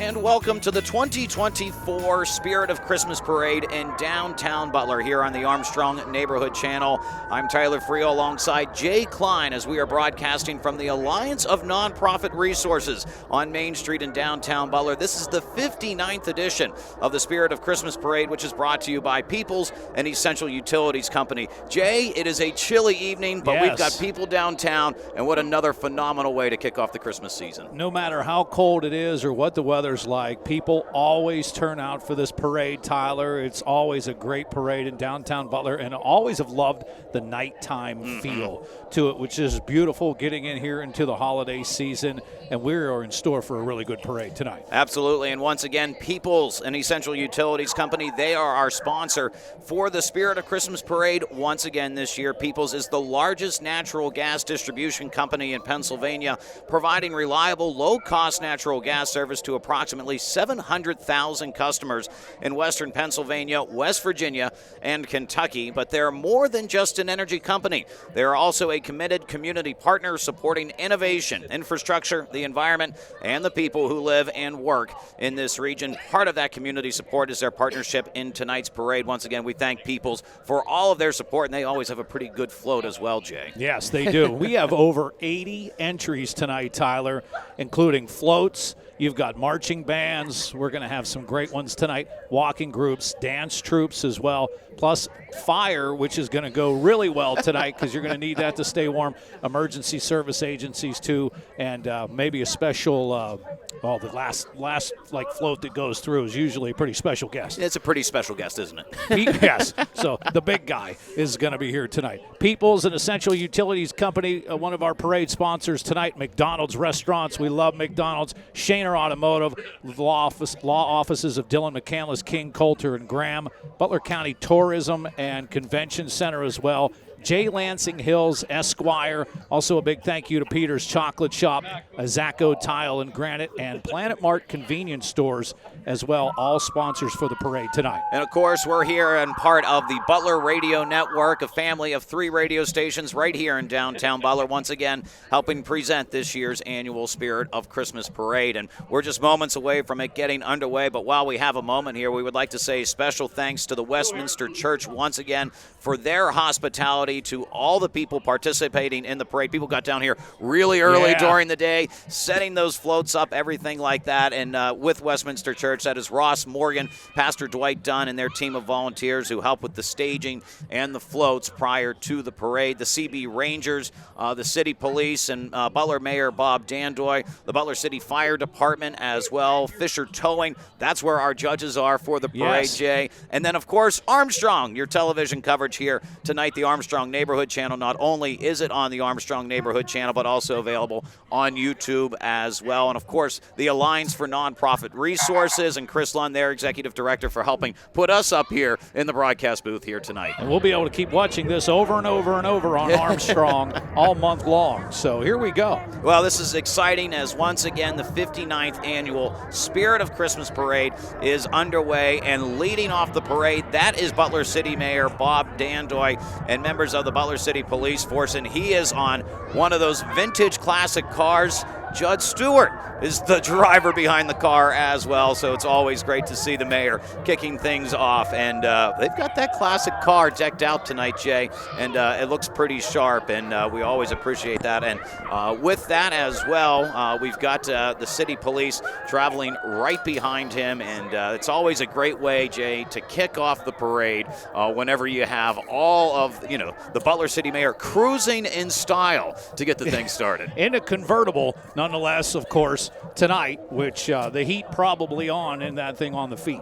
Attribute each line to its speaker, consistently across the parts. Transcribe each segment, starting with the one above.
Speaker 1: And welcome to the 2024 Spirit of Christmas Parade in downtown Butler here on the Armstrong Neighborhood Channel. I'm Tyler Friel alongside Jay Kline as we are broadcasting from the Alliance of Nonprofit Resources on Main Street in downtown Butler. This is the 59th edition of the Spirit of Christmas Parade, which is brought to you by Peoples and Essential Utilities Company. Jay, it is a chilly evening, but We've got people downtown, and what another phenomenal way to kick off the Christmas season.
Speaker 2: No matter how cold it is or what the weather's like, people always turn out for this parade, Tyler. It's always a great parade in downtown Butler, and I always have loved the nighttime feel to it, which is beautiful getting in here into the holiday season, and we are in store for a really good parade tonight.
Speaker 1: Absolutely, and once again, Peoples and Essential Utilities Company, they are our sponsor for the Spirit of Christmas Parade. Once again this year, Peoples is the largest natural gas distribution company in Pennsylvania, providing reliable, low-cost natural gas service to approximately 700,000 customers in western Pennsylvania, West Virginia, and Kentucky. But they're more than just an energy company. They're also a committed community partner supporting innovation, infrastructure, the environment, and the people who live and work in this region. Part of that community support is their partnership in tonight's parade. Once again, we thank Peoples for all of their support, and they always have a pretty good float as well, Jay.
Speaker 2: Yes, they do. We have over 80 entries tonight, Tyler, including floats. You've got marching bands. We're going to have some great ones tonight. Walking groups, dance troops as well. Plus fire, which is going to go really well tonight because you're going to need that to stay warm. Emergency service agencies too, and maybe a special. The last float that goes through is usually a pretty special guest.
Speaker 1: It's a pretty special guest, isn't it?
Speaker 2: Yes. So the big guy is going to be here tonight. Peoples and Essential Utilities Company, one of our parade sponsors tonight. McDonald's Restaurants. We love McDonald's. Shaner Automotive, law offices of Dylan McCandless, King, Coulter, and Graham. Butler County Tourism and Convention Center as well. J. Lansing Hills, Esquire. Also a big thank you to Peter's Chocolate Shop, Zacco Tile and Granite, and Planet Mart Convenience Stores as well, all sponsors for the parade tonight.
Speaker 1: And, of course, we're here and part of the Butler Radio Network, a family of 3 radio stations right here in downtown Butler, once again helping present this year's annual Spirit of Christmas Parade. And we're just moments away from it getting underway, but while we have a moment here, we would like to say special thanks to the Westminster Church once again for their hospitality to all the people participating in the parade. People got down here really early during the day, setting those floats up, everything like that. And with Westminster Church, that is Ross Morgan, Pastor Dwight Dunn, and their team of volunteers who help with the staging and the floats prior to the parade. The CB Rangers, the City Police, and Butler Mayor Bob Dandoy, the Butler City Fire Department as well, Fisher Towing. That's where our judges are for the parade, Jay. And then, of course, Armstrong, your television coverage here tonight, the Armstrong Neighborhood Channel. Not only is it on the Armstrong Neighborhood Channel, but also available on YouTube as well. And, of course, the Alliance for Nonprofit Resources and Chris Lund, their executive director, for helping put us up here in the broadcast booth here tonight.
Speaker 2: And we'll be able to keep watching this over and over and over on Armstrong all month long. So here we go.
Speaker 1: Well, this is exciting as once again the 59th annual Spirit of Christmas Parade is underway, and leading off the parade, that is Butler City Mayor Bob Dandoy and members of the Butler City Police Force, and he is on one of those vintage classic cars. Judd Stewart is the driver behind the car as well, so it's always great to see the mayor kicking things off. And they've got that classic car decked out tonight, Jay, and it looks pretty sharp, and we always appreciate that. And with that as well, we've got the city police traveling right behind him, and it's always a great way, Jay, to kick off the parade whenever you have all of, the Butler City Mayor cruising in style to get the thing started.
Speaker 2: In a convertible, nonetheless, of course, tonight, which the heat probably on in that thing on the feet.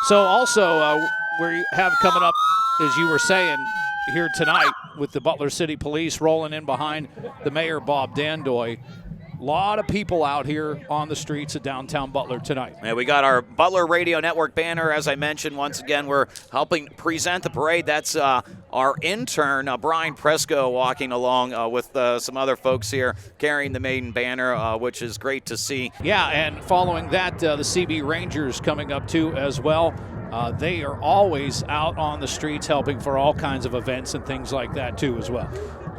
Speaker 2: So also, we have coming up, as you were saying, here tonight with the Butler City Police rolling in behind the mayor, Bob Dandoy. A lot of people out here on the streets of downtown Butler tonight.
Speaker 1: And we got our Butler Radio Network banner. As I mentioned, once again, we're helping present the parade. That's our intern, Brian Presco, walking along with some other folks here carrying the main banner, which is great to see.
Speaker 2: Yeah, and following that, the CB Rangers coming up too as well. They are always out on the streets helping for all kinds of events and things like that too as well.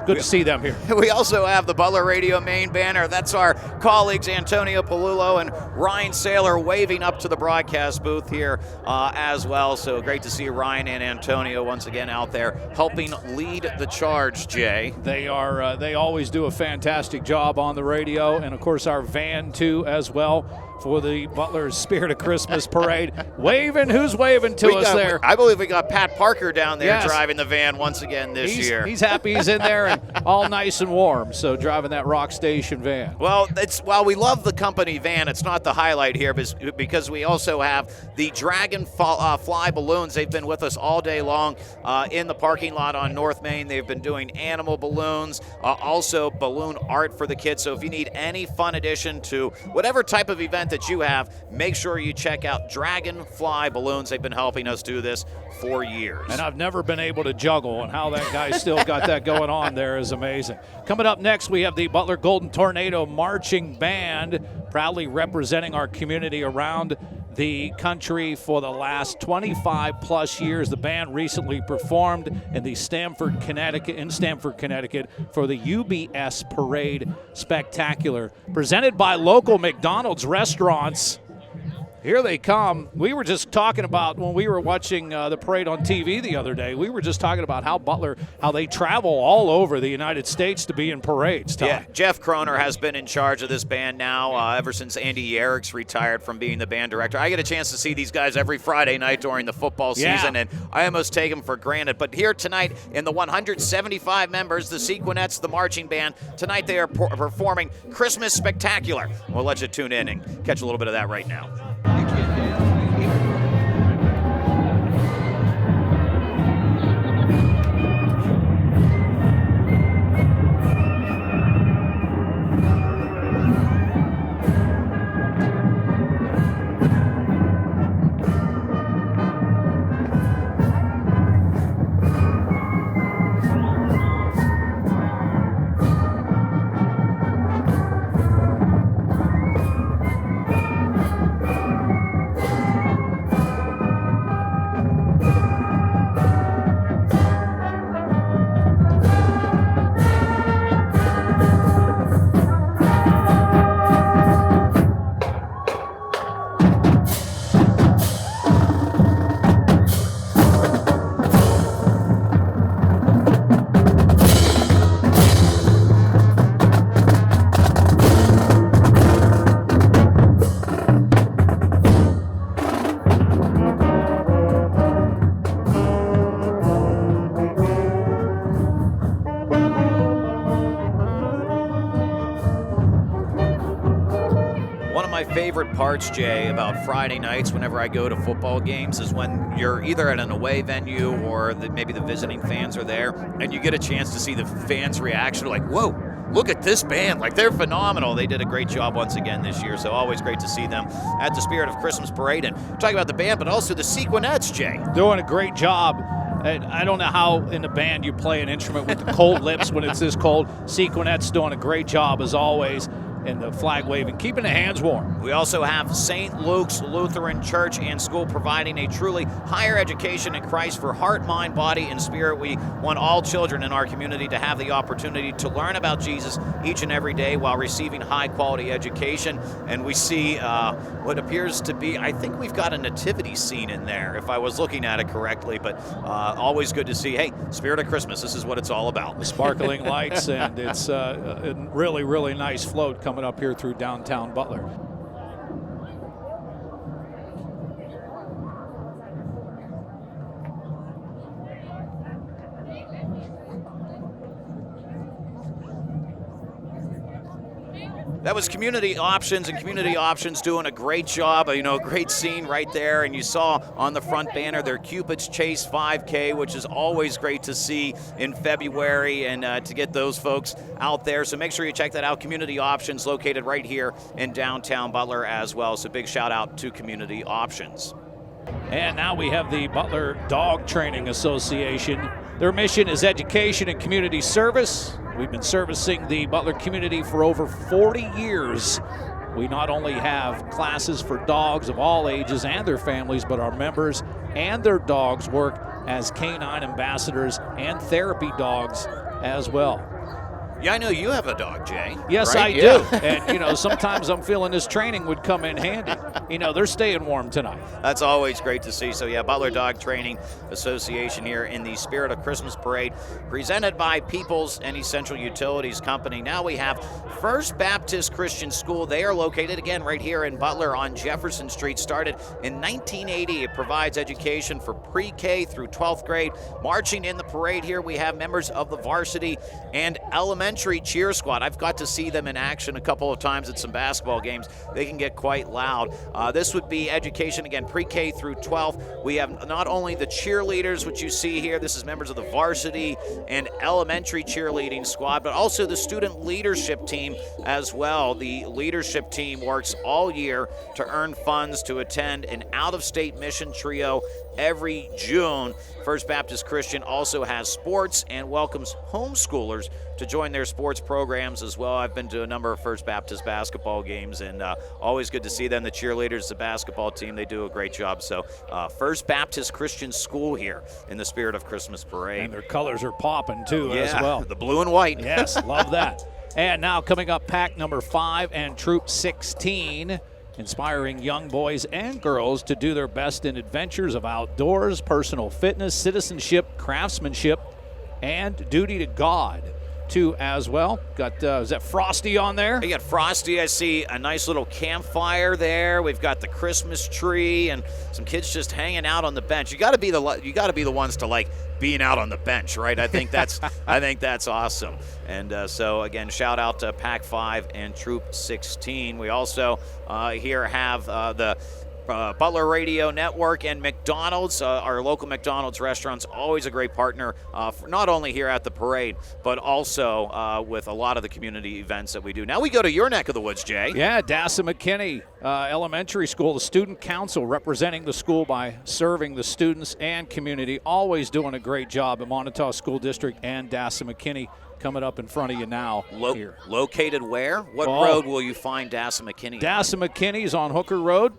Speaker 2: good to see them here.
Speaker 1: We also have the Butler Radio main banner. That's our colleagues Antonio Palullo and Ryan Saylor waving up to the broadcast booth here as well. So great to see Ryan and Antonio once again out there helping lead the charge, Jay.
Speaker 2: They are. They always do a fantastic job on the radio, and of course our van too as well for the Butler's Spirit of Christmas Parade. Waving, who's waving to us there?
Speaker 1: I believe we got Pat Parker down there
Speaker 2: yes.
Speaker 1: driving the van once again this year.
Speaker 2: He's happy he's in there and all nice and warm, so driving that Rock Station van.
Speaker 1: Well, while we love the company van, it's not the highlight here because we also have the Dragon Fly balloons. They've been with us all day long in the parking lot on North Main. They've been doing animal balloons, also balloon art for the kids. So if you need any fun addition to whatever type of event that you have, make sure you check out Dragonfly Balloons. They've been helping us do this for years.
Speaker 2: And I've never been able to juggle, and how that guy still got that going on there is amazing. Coming up next, we have the Butler Golden Tornado Marching Band, proudly representing our community around the country for the last 25 plus years. The band recently performed in Stamford, Connecticut for the UBS Parade Spectacular, presented by local McDonald's restaurants. Here they come. We were just talking about when we were watching the parade on TV the other day, we were just talking about how they travel all over the United States to be in parades.
Speaker 1: Yeah, Jeff Croner has been in charge of this band now ever since Andy Yerrick's retired from being the band director. I get a chance to see these guys every Friday night during the football season, and I almost take them for granted. But here tonight, in the 175 members, the Sequinettes, the marching band, tonight they are performing Christmas Spectacular. We'll let you tune in and catch a little bit of that right now. Favorite parts, Jay, about Friday nights whenever I go to football games is when you're either at an away venue or maybe the visiting fans are there, and you get a chance to see the fans' reaction like, whoa, look at this band. Like, they're phenomenal. They did a great job once again this year, so always great to see them at the Spirit of Christmas Parade. And talking about the band, but also the Sequinettes, Jay.
Speaker 2: Doing a great job. I don't know how in the band you play an instrument with the cold lips when it's this cold. Sequinettes doing a great job as always. And the flag waving, keeping the hands warm.
Speaker 1: We also have St. Luke's Lutheran Church and School providing a truly higher education in Christ for heart, mind, body, and spirit. We want all children in our community to have the opportunity to learn about Jesus each and every day while receiving high-quality education. And we see what appears to be, I think we've got a nativity scene in there, if I was looking at it correctly. But always good to see, hey, Spirit of Christmas, this is what it's all about.
Speaker 2: The sparkling lights, and it's a really, really nice float coming up here through downtown Butler.
Speaker 1: That was Community Options, and Community Options doing a great job. Great scene right there. And you saw on the front banner their Cupid's Chase 5K, which is always great to see in February and to get those folks out there. So make sure you check that out. Community Options located right here in downtown Butler as well. So big shout out to Community Options.
Speaker 2: And now we have the Butler Dog Training Association. Their mission is education and community service. We've been servicing the Butler community for over 40 years. We not only have classes for dogs of all ages and their families, but our members and their dogs work as canine ambassadors and therapy dogs as well.
Speaker 1: Yeah, I know you have a dog, Jay.
Speaker 2: Yes,
Speaker 1: right?
Speaker 2: I do. And, sometimes I'm feeling this training would come in handy. They're staying warm tonight.
Speaker 1: That's always great to see. So, yeah, Butler Dog Training Association here in the Spirit of Christmas Parade, presented by Peoples and Essential Utilities Company. Now we have First Baptist Christian School. They are located, again, right here in Butler on Jefferson Street. Started in 1980. It provides education for pre-K through 12th grade. Marching in the parade here, we have members of the varsity and elementary cheer squad. I've got to see them in action a couple of times at some basketball games. They can get quite loud. This would be education, again, pre-K through 12. We have not only the cheerleaders, which you see here, this is members of the varsity and elementary cheerleading squad, but also the student leadership team as well. The leadership team works all year to earn funds to attend an out-of-state mission trio every June. First Baptist Christian also has sports and welcomes homeschoolers to join their sports programs as well. I've been to a number of First Baptist basketball games, and always good to see them. The cheerleaders, the basketball team, they do a great job. So First Baptist Christian School here in the Spirit of Christmas Parade.
Speaker 2: And their colors are popping, too, as well.
Speaker 1: The blue and white.
Speaker 2: Yes, love that. And now coming up, pack number 5 and Troop 16. Inspiring young boys and girls to do their best in adventures of outdoors, personal fitness, citizenship, craftsmanship, and duty to God, too, as well. Got, is that Frosty on there?
Speaker 1: We got Frosty. I see a nice little campfire there. We've got the Christmas tree and some kids just hanging out on the bench. You got to be the ones to like being out on the bench, right? I think that's awesome. And so again, shout out to Pack 5 and Troop 16. We also here have the Butler Radio Network and McDonald's, our local McDonald's restaurants, always a great partner, not only here at the parade, but also with a lot of the community events that we do. Now we go to your neck of the woods, Jay.
Speaker 2: Yeah, Dassa McKinney Elementary School, the student council representing the school by serving the students and community, always doing a great job at Montauk School District and Dassa McKinney. Coming up in front of you now. Here.
Speaker 1: Located where? What road will you find Dassa McKinney?
Speaker 2: Dassa McKinney is on Hooker Road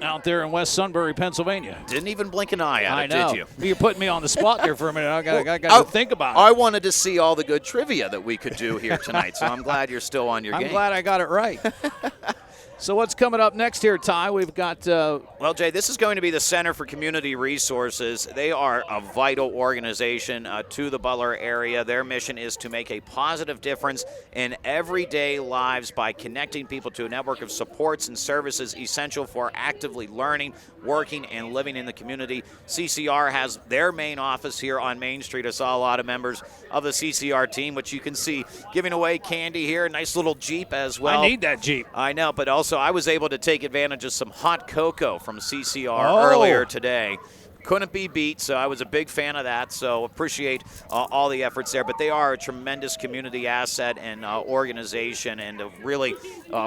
Speaker 2: out there in West Sunbury, Pennsylvania.
Speaker 1: Didn't even blink an eye at it,
Speaker 2: know.
Speaker 1: did you?
Speaker 2: You're putting me on the spot there for a minute. I got to think about it.
Speaker 1: I wanted to see all the good trivia that we could do here tonight, so I'm glad you're still on your game.
Speaker 2: I'm glad I got it right. So what's coming up next here, Ty? We've got...
Speaker 1: Well, Jay, this is going to be the Center for Community Resources. They are a vital organization to the Butler area. Their mission is to make a positive difference in everyday lives by connecting people to a network of supports and services essential for actively learning, working, and living in the community. CCR has their main office here on Main Street. I saw a lot of members of the CCR team, which you can see giving away candy here. A nice little Jeep as well.
Speaker 2: I need that Jeep.
Speaker 1: I know, but also I was able to take advantage of some hot cocoa from CCR earlier today. Couldn't be beat, so I was a big fan of that, so appreciate all the efforts there. But they are a tremendous community asset and organization, and really,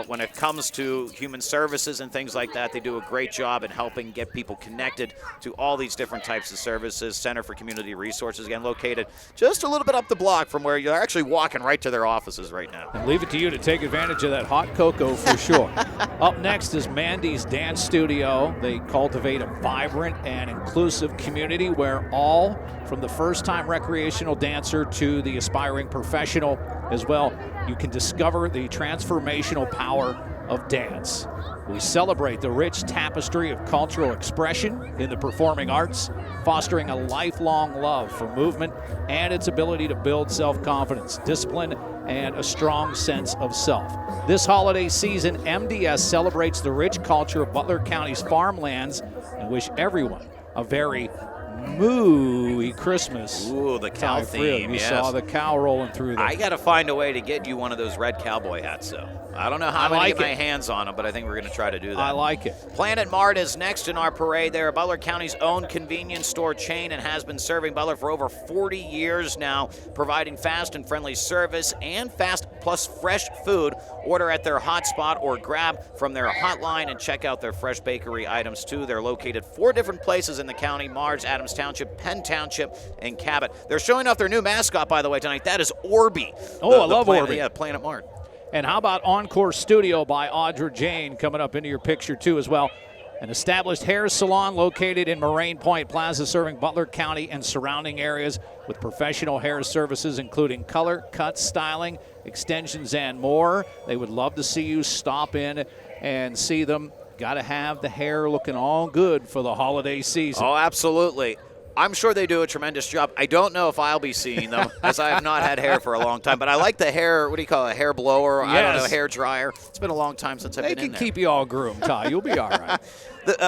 Speaker 1: when it comes to human services and things like that, they do a great job in helping get people connected to all these different types of services. Center for Community Resources, again, located just a little bit up the block from where you're actually walking right to their offices right now.
Speaker 2: And leave it to you to take advantage of that hot cocoa for sure. Up next is Mandy's Dance Studio. They cultivate a vibrant and inclusive community where all, from the first-time recreational dancer to the aspiring professional as well, you can discover the transformational power of dance. We celebrate the rich tapestry of cultural expression in the performing arts, fostering a lifelong love for movement and its ability to build self-confidence, discipline, and a strong sense of self. This holiday season, MDS celebrates the rich culture of Butler County's farmlands and wish everyone a very mooey Christmas.
Speaker 1: Ooh, the cow theme,
Speaker 2: You saw the cow rolling through there.
Speaker 1: I got to find a way to get you one of those red cowboy hats, though. I don't know how I'm going to get my hands on them, but I think we're going to try to do that.
Speaker 2: I like it.
Speaker 1: Planet Mart is next in our parade. They're Butler County's own convenience store chain and has been serving Butler for over 40 years now, providing fast and friendly service and fast plus fresh food. Order at their hotspot or grab from their hotline and check out their fresh bakery items, too. They're located 4 different places in the county: Mars, Adams Township, Penn Township, and Cabot. They're showing off their new mascot, by the way, tonight. That is Orby.
Speaker 2: I love Orby.
Speaker 1: Yeah, Planet Mart.
Speaker 2: And how about Encore Studio by Audra Jane coming up into your picture, too, as well. An established hair salon located in Moraine Point Plaza, serving Butler County and surrounding areas with professional hair services, including color, cut, styling, extensions, and more. They would love to see you stop in and see them. Got to have the hair looking all good for the holiday season.
Speaker 1: Oh, absolutely. I'm sure they do a tremendous job. I don't know if I'll be seeing them, as I have not had hair for a long time. But I like the hair, what do you call it, a hair blower?
Speaker 2: Yes.
Speaker 1: I don't know, hair dryer. It's been a long time since I've been in there.
Speaker 2: They can keep you all groomed, Ty. You'll be all right.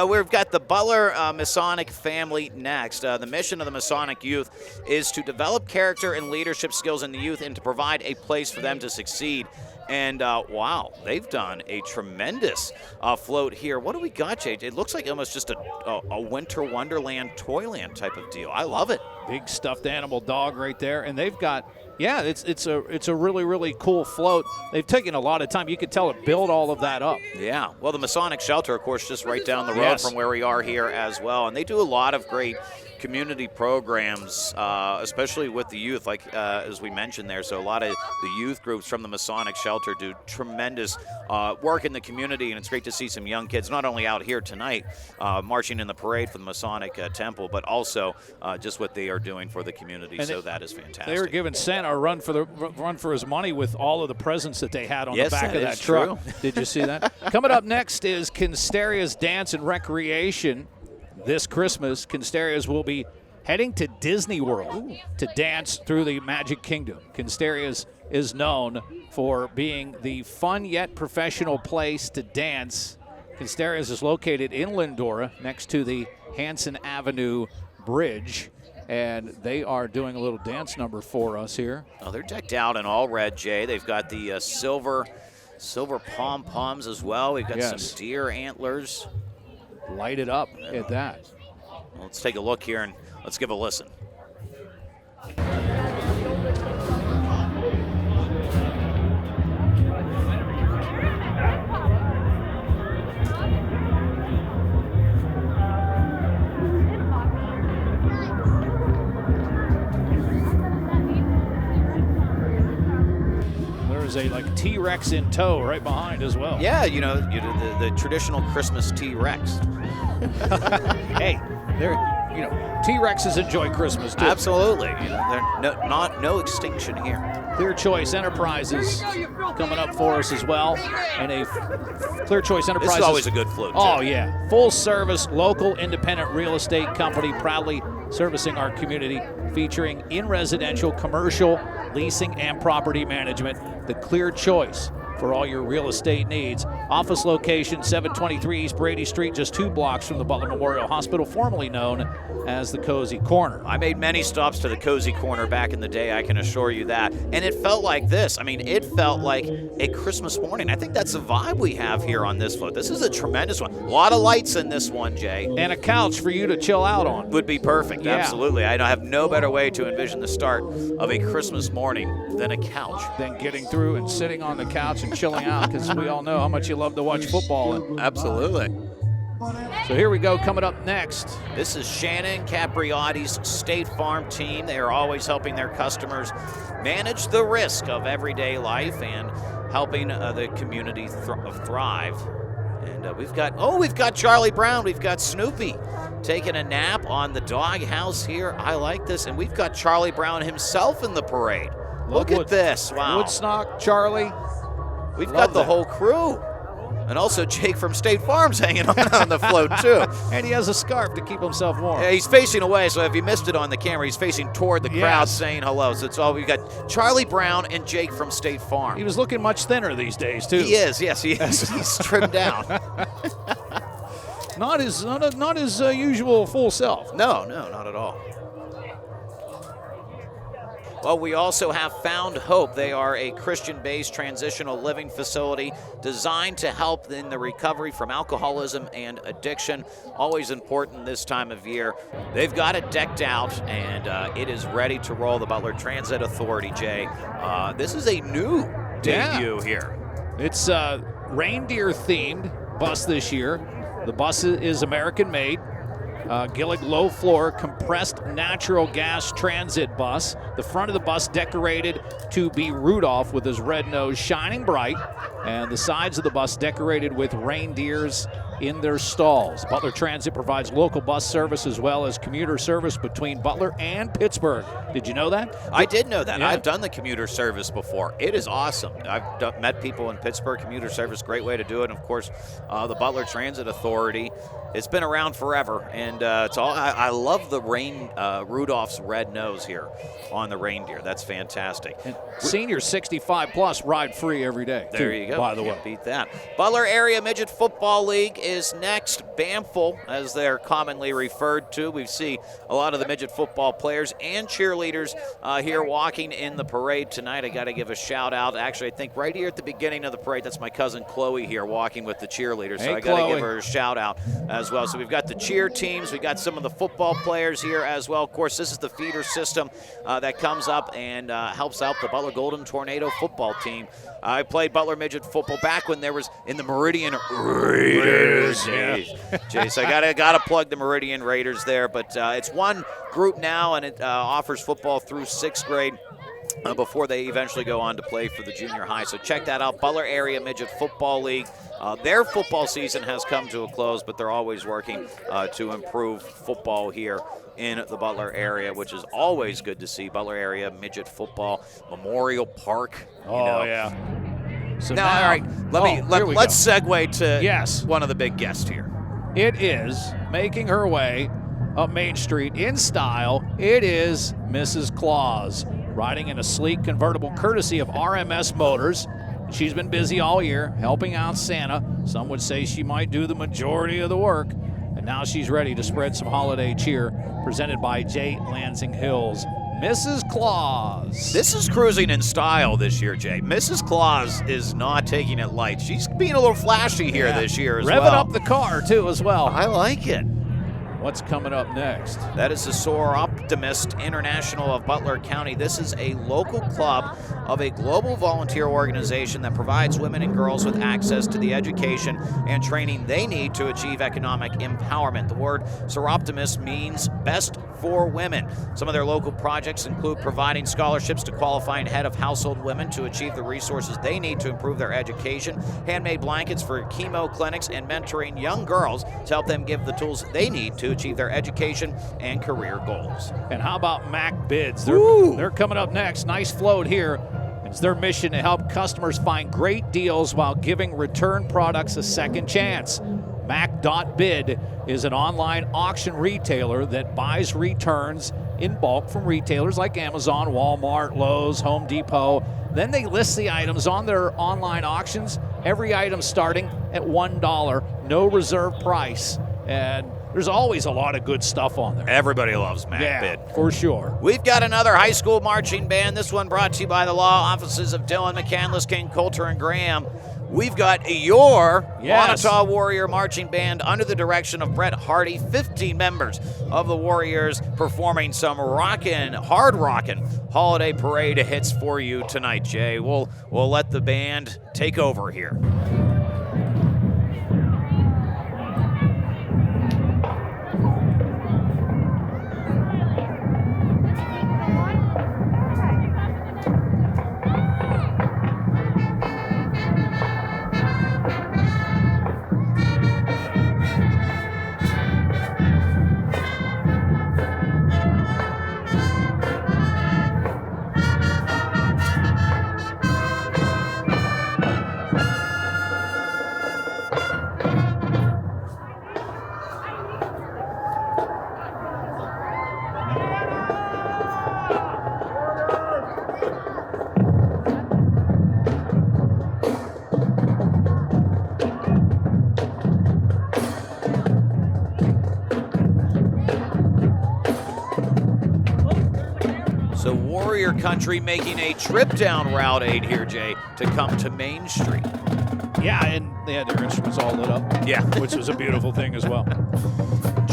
Speaker 1: We've got the Butler Masonic family next. The mission of the Masonic youth is to develop character and leadership skills in the youth and to provide a place for them to succeed. And, wow, they've done a tremendous float here. What do we got, Jay? It looks like almost just a Winter Wonderland Toyland type of deal. I love it.
Speaker 2: Big stuffed animal dog right there. And they've got, yeah, it's a really, really cool float. They've taken a lot of time. You could tell to build all of that up.
Speaker 1: Yeah. Well, the Masonic Shelter, of course, just right down the road from where we are here as well. And they do a lot of great community programs, especially with the youth, like as we mentioned there. So a lot of the youth groups from the Masonic Shelter do tremendous work in the community, and it's great to see some young kids not only out here tonight marching in the parade for the Masonic Temple, but also just what they are doing for the community. And so that is fantastic.
Speaker 2: They were giving Santa a run for his money with all of the presents that they had on the back of that truck. Did you see that? Coming up next is Constaria's Dance and Recreation. This Christmas, Constaria's will be heading to Disney World to dance through the Magic Kingdom. Constaria's is known for being the fun yet professional place to dance. Constaria's is located in Lindora next to the Hanson Avenue Bridge, and they are doing a little dance number for us here.
Speaker 1: Oh, they're decked out in all red, Jay. They've got the silver pom-poms as well. We've got some deer antlers.
Speaker 2: Light it up at that.
Speaker 1: Well, let's take a look here and let's give a listen.
Speaker 2: There's a T-Rex in tow right behind as well.
Speaker 1: Yeah, the traditional Christmas T-Rex.
Speaker 2: Hey, T-Rexes enjoy Christmas too.
Speaker 1: Absolutely. There's no extinction here.
Speaker 2: Clear Choice Enterprises coming up for us as well. And a Clear Choice Enterprises.
Speaker 1: This is always a good float, too.
Speaker 2: Oh, yeah. Full service, local, independent real estate company proudly servicing our community, featuring in residential, commercial, leasing, and property management. The Clear Choice for all your real estate needs. Office location 723 East Brady Street, just 2 blocks from the Butler Memorial Hospital, formerly known as the Cozy Corner.
Speaker 1: I made many stops to the Cozy Corner back in the day, I can assure you that. And it felt like this. I mean, it felt like a Christmas morning. I think that's the vibe we have here on this float. This is a tremendous one. A lot of lights in this one, Jay.
Speaker 2: And a couch for you to chill out on.
Speaker 1: Would be perfect, absolutely. I have no better way to envision the start of a Christmas morning than a couch.
Speaker 2: Than getting through and sitting on the couch and chilling out, because we all know how much you love to watch football.
Speaker 1: Absolutely.
Speaker 2: So here we go, coming up next.
Speaker 1: This is Shannon Capriotti's State Farm team. They are always helping their customers manage the risk of everyday life and helping the community thrive. And we've got Charlie Brown. We've got Snoopy taking a nap on the doghouse here. I like this. And we've got Charlie Brown himself in the parade. Look at this. Wow.
Speaker 2: Woodstock, Charlie.
Speaker 1: We've got the whole crew. And also Jake from State Farm's hanging on the float, too.
Speaker 2: And he has a scarf to keep himself warm.
Speaker 1: Yeah, he's facing away, so if you missed it on the camera, he's facing toward the crowd saying hello. So it's all we got Charlie Brown and Jake from State Farm.
Speaker 2: He was looking much thinner these days, too.
Speaker 1: He is, yes, he is. He's trimmed down.
Speaker 2: Not his usual full self.
Speaker 1: No, not at all. Well, we also have Found Hope. They are a Christian-based transitional living facility designed to help in the recovery from alcoholism and addiction. Always important this time of year. They've got it decked out, and it is ready to roll. The Butler Transit Authority, Jay. This is a new debut here.
Speaker 2: It's a reindeer-themed bus this year. The bus is American-made. Gillig low-floor compressed natural gas transit bus. The front of the bus decorated to be Rudolph with his red nose shining bright, and the sides of the bus decorated with reindeers in their stalls. Butler Transit provides local bus service as well as commuter service between Butler and Pittsburgh. Did you know that?
Speaker 1: I did know that.
Speaker 2: Yeah.
Speaker 1: I've done the commuter service before. It is awesome. I've met people in Pittsburgh. Commuter service, great way to do it. And of course, the Butler Transit Authority. It's been around forever, and it's all. I love the Rudolph's red nose here on the reindeer. That's fantastic.
Speaker 2: And seniors 65 plus ride free every day.
Speaker 1: There
Speaker 2: too,
Speaker 1: you go.
Speaker 2: By the way,
Speaker 1: Can't beat that. Butler Area Midget Football League is next. Bamful, as they're commonly referred to. We see a lot of the midget football players and cheerleaders here walking in the parade tonight. I got to give a shout out. Actually, I think right here at the beginning of the parade, that's my cousin Chloe here walking with the cheerleaders. So
Speaker 2: hey,
Speaker 1: I got to
Speaker 2: Chloe.
Speaker 1: give her a shout out as well. So we've got the cheer teams. We've got some of the football players here as well. Of course, this is the feeder system that comes up and helps out the Butler Golden Tornado football team. I played Butler midget football back when there was in the Meridian Raiders. Jay, so I gotta plug the Meridian Raiders there. But it's one group now, and it offers football through 6th grade. Before they eventually go on to play for the junior high. So check that out, Butler Area Midget Football League. Their football season has come to a close, but they're always working to improve football here in the Butler area, which is always good to see. Butler Area Midget Football, Memorial Park.
Speaker 2: yeah. So
Speaker 1: Now, all right, let's segue to one of the big guests here.
Speaker 2: It is making her way up Main Street in style. It is Mrs. Claus, riding in a sleek convertible courtesy of RMS Motors. She's been busy all year helping out Santa. Some would say she might do the majority of the work. And now she's ready to spread some holiday cheer, presented by J. Lansing Hills. Mrs. Claus.
Speaker 1: This is cruising in style this year, Jay. Mrs. Claus is not taking it light. She's being a little flashy here this year as well.
Speaker 2: Revving up the car, too, as well.
Speaker 1: I like it.
Speaker 2: What's coming up next?
Speaker 1: That is the Soar Optimist International of Butler County. This is a local club of a global volunteer organization that provides women and girls with access to the education and training they need to achieve economic empowerment. The word Soar Optimist means best for women. Some of their local projects include providing scholarships to qualifying head of household women to achieve the resources they need to improve their education, handmade blankets for chemo clinics, and mentoring young girls to help them give the tools they need to achieve their education and career goals.
Speaker 2: And how about Mac Bids? They're coming up next. Nice float here. It's their mission to help customers find great deals while giving return products a second chance. Mac.bid is an online auction retailer that buys returns in bulk from retailers like Amazon, Walmart, Lowe's, Home Depot. Then they list the items on their online auctions, every item starting at $1, no reserve price. And there's always a lot of good stuff on there.
Speaker 1: Everybody loves MacBid.
Speaker 2: For sure.
Speaker 1: We've got another high school marching band. This one brought to you by the law offices of Dillon, McCandless, King, Coulter, and Graham. We've got your Wanata Warrior Marching Band under the direction of Brett Hardy. 15 members of the Warriors performing some hard rockin' holiday parade hits for you tonight, Jay. We'll let the band take over here. So Warrior Country making a trip down Route 8 here, Jay, to come to Main Street.
Speaker 2: Yeah, and they had their instruments all lit up.
Speaker 1: Yeah.
Speaker 2: Which was a beautiful thing as well.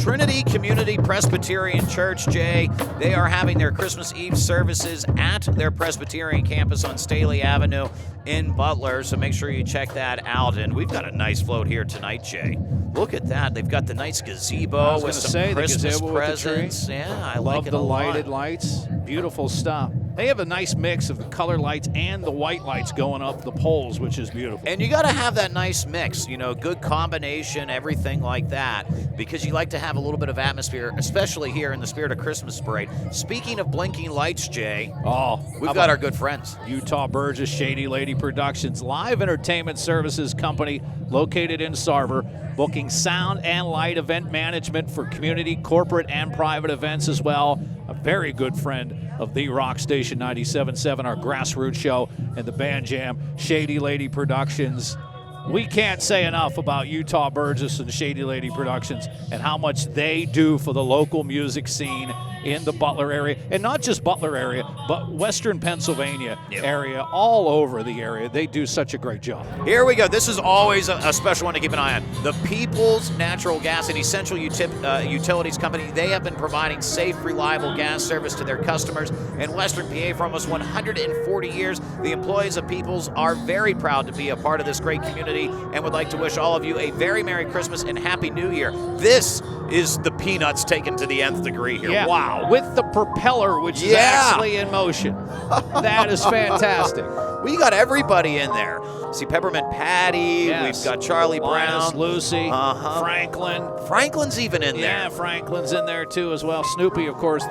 Speaker 1: Trinity Community Presbyterian Church, Jay. They are having their Christmas Eve services at their Presbyterian campus on Staley Avenue in Butler, so make sure you check that out. And we've got a nice float here tonight, Jay. Look at that. They've got the nice gazebo with some Christmas presents. Yeah, I
Speaker 2: love
Speaker 1: like it
Speaker 2: the
Speaker 1: a lot.
Speaker 2: lighted lights. Beautiful stuff. they have a nice mix of the color lights and the white lights going up the poles, which is beautiful.
Speaker 1: And you got to have that nice mix, good combination, everything like that, because you like to have a little bit of atmosphere, especially here in the spirit of Christmas parade. Speaking of blinking lights, Jay, we've got our good friends.
Speaker 2: Utah Burgess Shady Lady Productions, live entertainment services company located in Sarver, booking sound and light event management for community, corporate, and private events as well. A very good friend of the Rock Station 97.7, our grassroots show, and the Band Jam, Shady Lady Productions. We can't say enough about Utah Burgess and Shady Lady Productions and how much they do for the local music scene in the Butler area, and not just Butler area, but Western Pennsylvania area, all over the area. They do such a great job.
Speaker 1: Here we go. This is always a special one to keep an eye on. The People's Natural Gas and Essential Utilities Company, they have been providing safe, reliable gas service to their customers in Western PA for almost 140 years. The employees of People's are very proud to be a part of this great community and would like to wish all of you a very Merry Christmas and Happy New Year. This is the peanuts taken to the nth degree here.
Speaker 2: Yeah.
Speaker 1: Wow.
Speaker 2: With the propeller, which is actually in motion. That is fantastic.
Speaker 1: We got everybody in there. See Peppermint Patty. We've got Charlie
Speaker 2: Linus,
Speaker 1: Brown.
Speaker 2: Lucy. Franklin.
Speaker 1: Franklin's even in there.
Speaker 2: Yeah, Franklin's in there too as well. Snoopy, of course.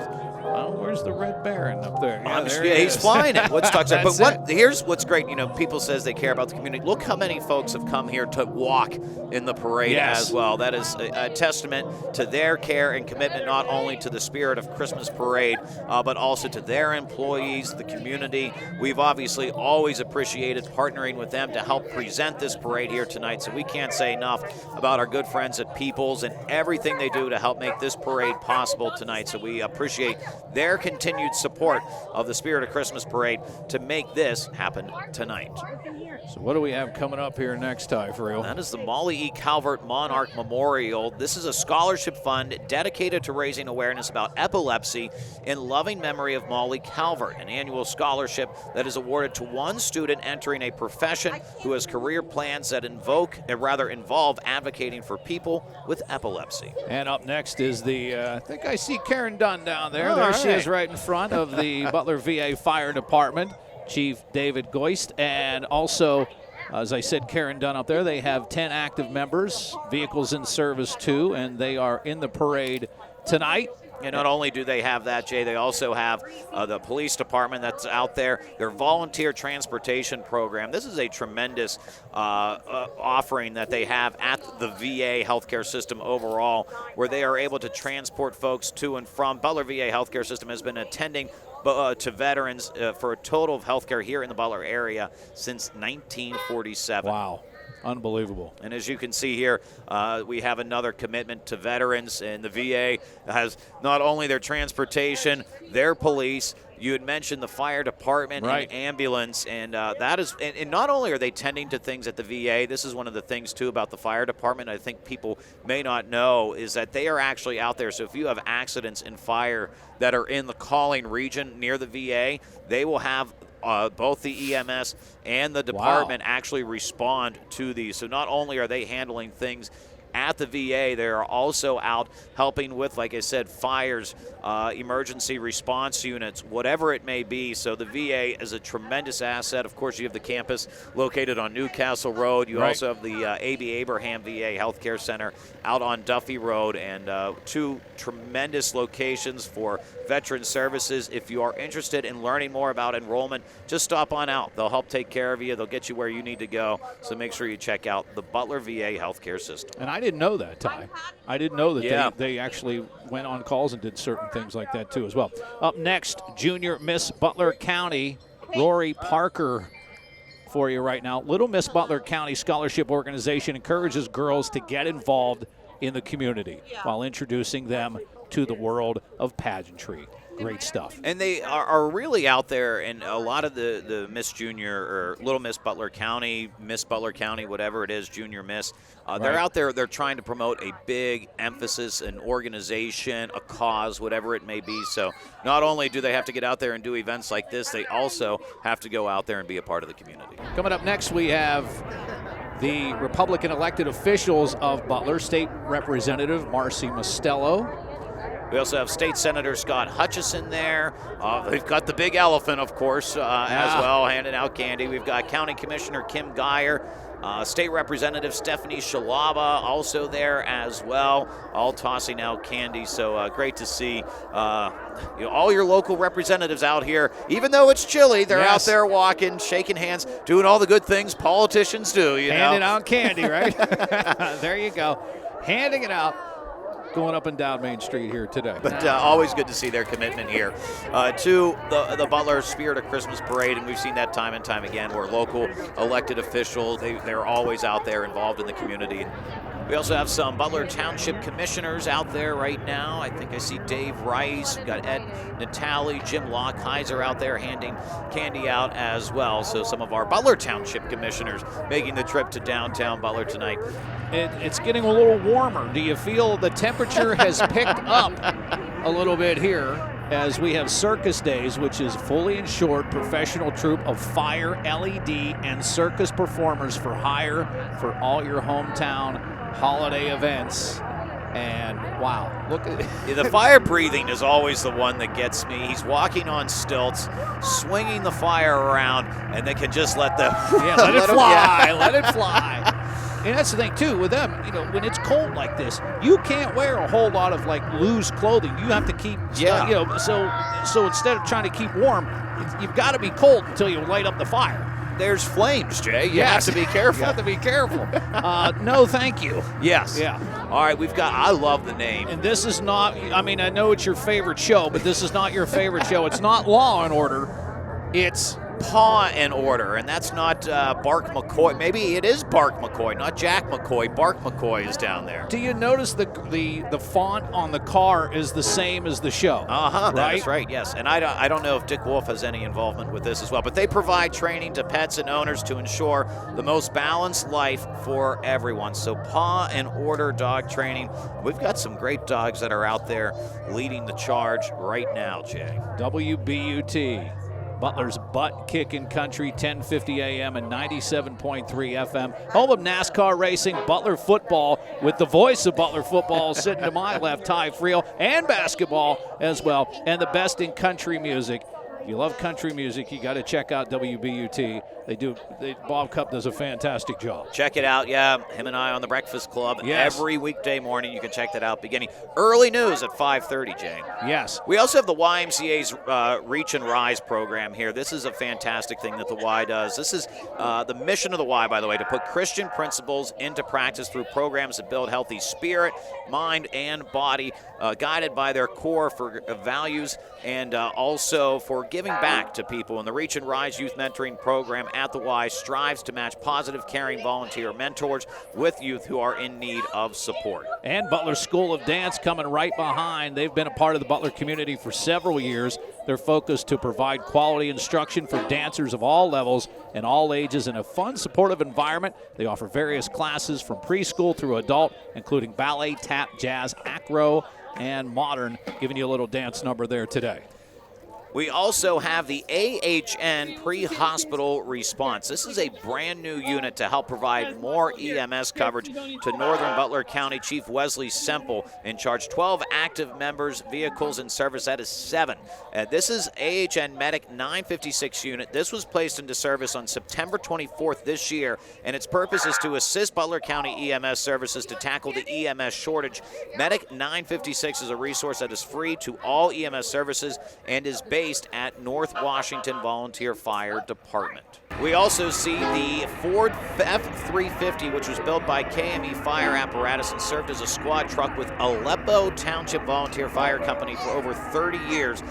Speaker 2: Oh, where's the Red Baron up there? Yeah,
Speaker 1: he's flying it. Woodstock's there. But here's what's great. People says they care about the community. Look how many folks have come here to walk in the parade as well. That is a testament to their care and commitment, not only to the spirit of Christmas parade, but also to their employees, the community. We've obviously always appreciated partnering with them to help present this parade here tonight. So we can't say enough about our good friends at Peoples and everything they do to help make this parade possible tonight. So we appreciate their continued support of the Spirit of Christmas Parade to make this happen tonight.
Speaker 2: So what do we have coming up here next, Ty Friel?
Speaker 1: That is the Molly E. Calvert Monarch Memorial. This is a scholarship fund dedicated to raising awareness about epilepsy in loving memory of Molly Calvert, an annual scholarship that is awarded to one student entering a profession who has career plans that involve advocating for people with epilepsy.
Speaker 2: And up next is I think I see Karen Dunn down there. There she is right in front of the Butler VA Fire Department, Chief David Goist, and also, as I said, Karen Dunn up there. They have 10 active members, vehicles in service too, and they are in the parade tonight.
Speaker 1: And not only do they have that, Jay, they also have the police department that's out there, their volunteer transportation program. This is a tremendous offering that they have at the VA healthcare system overall, where they are able to transport folks to and from. Butler VA healthcare system has been attending to veterans for a total of healthcare here in the Butler area since 1947.
Speaker 2: Wow. Unbelievable.
Speaker 1: And as you can see here, we have another commitment to veterans, and the VA has not only their transportation, their police. You had mentioned the fire department and ambulance, and that is, and not only are they tending to things at the VA, this is one of the things too about the fire department I think people may not know, is that they are actually out there. So if you have accidents in fire that are in the calling region near the VA, they will have both the EMS and the department actually respond to these. So not only are they handling things at the VA, they are also out helping with, like I said, fires, emergency response units, whatever it may be. So the VA is a tremendous asset. Of course, you have the campus located on Newcastle Road. You also have the A.B. Abraham VA Healthcare Center out on Duffy Road, and two tremendous locations for veteran services. If you are interested in learning more about enrollment, just stop on out. They'll help take care of you. They'll get you where you need to go. So make sure you check out the Butler VA Healthcare System.
Speaker 2: And I didn't know that, Ty. I didn't know that they actually went on calls and did certain things like that too as well. Up next, Junior Miss Butler County, Rory Parker for you right now. Little Miss Butler County Scholarship Organization encourages girls to get involved in the community while introducing them to the world of pageantry. Great stuff.
Speaker 1: And they are really out there, and a lot of the Miss Junior or Little Miss Butler County, whatever it is, Junior Miss, they're out there, they're trying to promote a big emphasis, an organization, a cause, whatever it may be. So not only do they have to get out there and do events like this, they also have to go out there and be a part of the community.
Speaker 2: Coming up next, we have the Republican elected officials of Butler, State Representative Marcy Mostello,
Speaker 1: We also have State Senator Scott Hutchison there. We've got the big elephant, of course, as well, handing out candy. We've got County Commissioner Kim Geyer. State Representative Stephanie Shalaba also there as well, all tossing out candy. So great to see all your local representatives out here. Even though it's chilly, they're out there walking, shaking hands, doing all the good things politicians do.
Speaker 2: Handing out candy, right? There you go. Handing it out. Going up and down Main Street here today.
Speaker 1: But always good to see their commitment here to the Butler Spirit of Christmas Parade, and we've seen that time and time again where local elected officials, they're always out there involved in the community. We also have some Butler Township commissioners out there right now. I think I see Dave Rice. We've got Ed Natale, Jim Lockheiser out there handing candy out as well. So some of our Butler Township commissioners making the trip to downtown Butler tonight.
Speaker 2: It's getting a little warmer. Do you feel the temperature has picked up a little bit here as we have Circus Days, which is fully insured professional troupe of fire, LED, and circus performers for hire for all your hometown holiday events. And wow, look at it.
Speaker 1: The fire breathing is always the one that gets me. He's walking on stilts, swinging the fire around, and they can just let the
Speaker 2: let it fly. Let it fly. And that's the thing too with them. When it's cold like this, you can't wear a whole lot of loose clothing. You have to keep, So instead of trying to keep warm, you've got to be cold until you light up the fire.
Speaker 1: There's flames, Jay. You have to be careful.
Speaker 2: You have to be careful. No, thank you.
Speaker 1: Yes.
Speaker 2: Yeah.
Speaker 1: All right, I love the name.
Speaker 2: And this is not, I know it's your favorite show, but this is not your favorite show. It's not Law and Order. It's
Speaker 1: Paw and Order, and that's not Bark McCoy. Maybe it is Bark McCoy, not Jack McCoy. Bark McCoy is down there.
Speaker 2: Do you notice the font on the car is the same as the show?
Speaker 1: Right? That's right, yes. And I don't know if Dick Wolf has any involvement with this as well, but they provide training to pets and owners to ensure the most balanced life for everyone. So Paw and Order dog training. We've got some great dogs that are out there leading the charge right now, Jay.
Speaker 2: WBUT. Butler's butt-kicking country, 1050 AM and 97.3 FM. Home of NASCAR racing, Butler football, with the voice of Butler football sitting to my left, Ty Friel, and basketball as well, and the best in country music. If you love country music, you got to check out WBUT. Bob Cupp does a fantastic job.
Speaker 1: Check it out, yeah. Him and I on the Breakfast Club every weekday morning. You can check that out beginning early news at 5:30, Jay.
Speaker 2: Yes.
Speaker 1: We also have the YMCA's Reach and Rise program here. This is a fantastic thing that the Y does. This is the mission of the Y, by the way, to put Christian principles into practice through programs that build healthy spirit, mind, and body, guided by their core for values and also for giving back to people. And the Reach and Rise Youth Mentoring Program at the Y strives to match positive, caring volunteer mentors with youth who are in need of support.
Speaker 2: And Butler School of Dance coming right behind. They've been a part of the Butler community for several years. They're focused to provide quality instruction for dancers of all levels and all ages in a fun, supportive environment. They offer various classes from preschool through adult, including ballet, tap, jazz, acro, and modern. Giving you a little dance number there today.
Speaker 1: We also have the AHN Pre-Hospital Response. This is a brand new unit to help provide more EMS coverage to Northern Butler County. Chief Wesley Semple in charge. 12 active members, vehicles in service. That is 7. This is AHN Medic 956 unit. This was placed into service on September 24th this year, and its purpose is to assist Butler County EMS services to tackle the EMS shortage. Medic 956 is a resource that is free to all EMS services and is based at North Washington Volunteer Fire Department. We also see the Ford F-350, which was built by KME Fire Apparatus and served as a squad truck with Aleppo Township Volunteer Fire Company for over 30 years.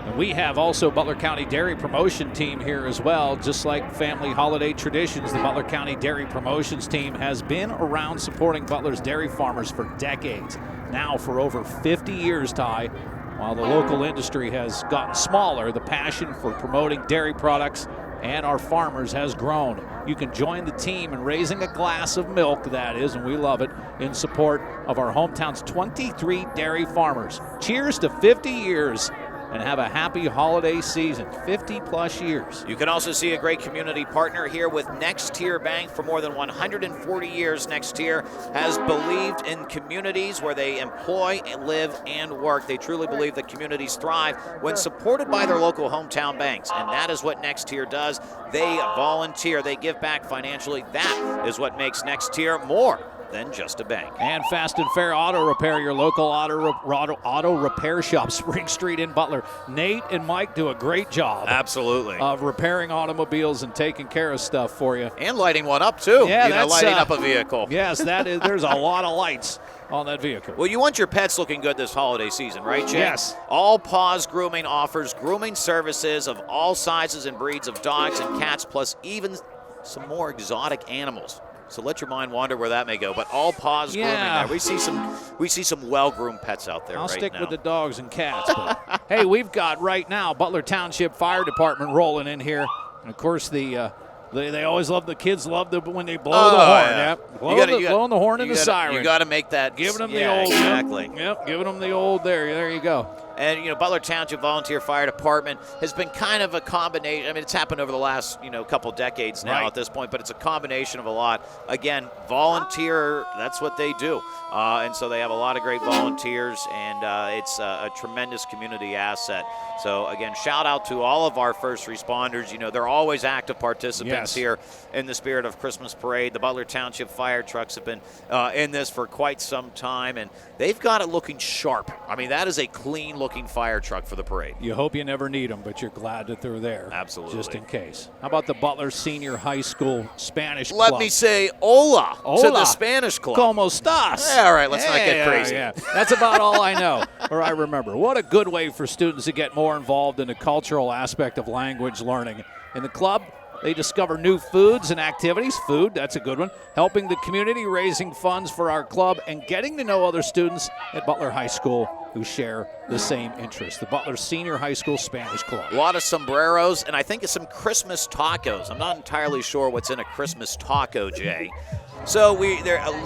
Speaker 2: And we have also Butler County Dairy Promotion Team here as well. Just like family holiday traditions, the Butler County Dairy Promotions Team has been around supporting Butler's dairy farmers for decades. Now for over 50 years, Ty. While the local industry has gotten smaller, the passion for promoting dairy products and our farmers has grown. You can join the team in raising a glass of milk, that is, and we love it, in support of our hometown's 23 dairy farmers. Cheers to 50 years and have a happy holiday season. 50-plus years.
Speaker 1: You can also see a great community partner here with Next Tier Bank. For more than 140 years, Next Tier has believed in communities where they employ, live, and work. They truly believe that communities thrive when supported by their local hometown banks, and that is what Next Tier does. They volunteer. They give back financially. That is what makes Next Tier more than just a bank.
Speaker 2: And Fast and Fair Auto Repair, your local auto repair shop, Spring Street in Butler. Nate and Mike do a great job.
Speaker 1: Absolutely.
Speaker 2: Of repairing automobiles and taking care of stuff for you.
Speaker 1: And lighting one up, too.
Speaker 2: Yeah,
Speaker 1: lighting up a vehicle.
Speaker 2: Yes, there's a lot of lights on that vehicle.
Speaker 1: Well, you want your pets looking good this holiday season, right, Jay?
Speaker 2: Yes.
Speaker 1: All Paws Grooming offers grooming services of all sizes and breeds of dogs and cats, plus even some more exotic animals. So let your mind wander where that may go. But All Paws Grooming there. We see some well-groomed pets out there
Speaker 2: I'll
Speaker 1: right now.
Speaker 2: stick with the dogs and cats. But hey, we've got right now Butler Township Fire Department rolling in here. And of course they always love, the kids love when they blow the horn.
Speaker 1: Yeah.
Speaker 2: Yep. Blowing the horn and the siren.
Speaker 1: You got to make that.
Speaker 2: Giving them the old.
Speaker 1: Exactly.
Speaker 2: Yep, giving them the old there you go.
Speaker 1: And, Butler Township Volunteer Fire Department has been kind of a combination. I mean, it's happened over the last, couple decades now at this point, but it's a combination of a lot. Again, volunteer, that's what they do. And so they have a lot of great volunteers, and it's a tremendous community asset. So, again, shout out to all of our first responders. They're always active participants here in the spirit of Christmas Parade. The Butler Township fire trucks have been in this for quite some time, and they've got it looking sharp. I mean, that is a clean-looking fire truck for the parade.
Speaker 2: You hope you never need them, but you're glad that they're there.
Speaker 1: Absolutely.
Speaker 2: Just in case. How about the Butler Senior High School Spanish
Speaker 1: Let
Speaker 2: Club?
Speaker 1: me say hola to the Spanish Club.
Speaker 2: ¿Cómo estás?
Speaker 1: All right, let's not get crazy.
Speaker 2: Yeah. That's about all I know, or I remember. What a good way for students to get more involved in the cultural aspect of language learning. In the club, they discover new foods and activities. Food, that's a good one. Helping the community, raising funds for our club, and getting to know other students at Butler High School who share the same interests. The Butler Senior High School Spanish Club.
Speaker 1: A lot of sombreros, and I think it's some Christmas tacos. I'm not entirely sure what's in a Christmas taco, Jay. So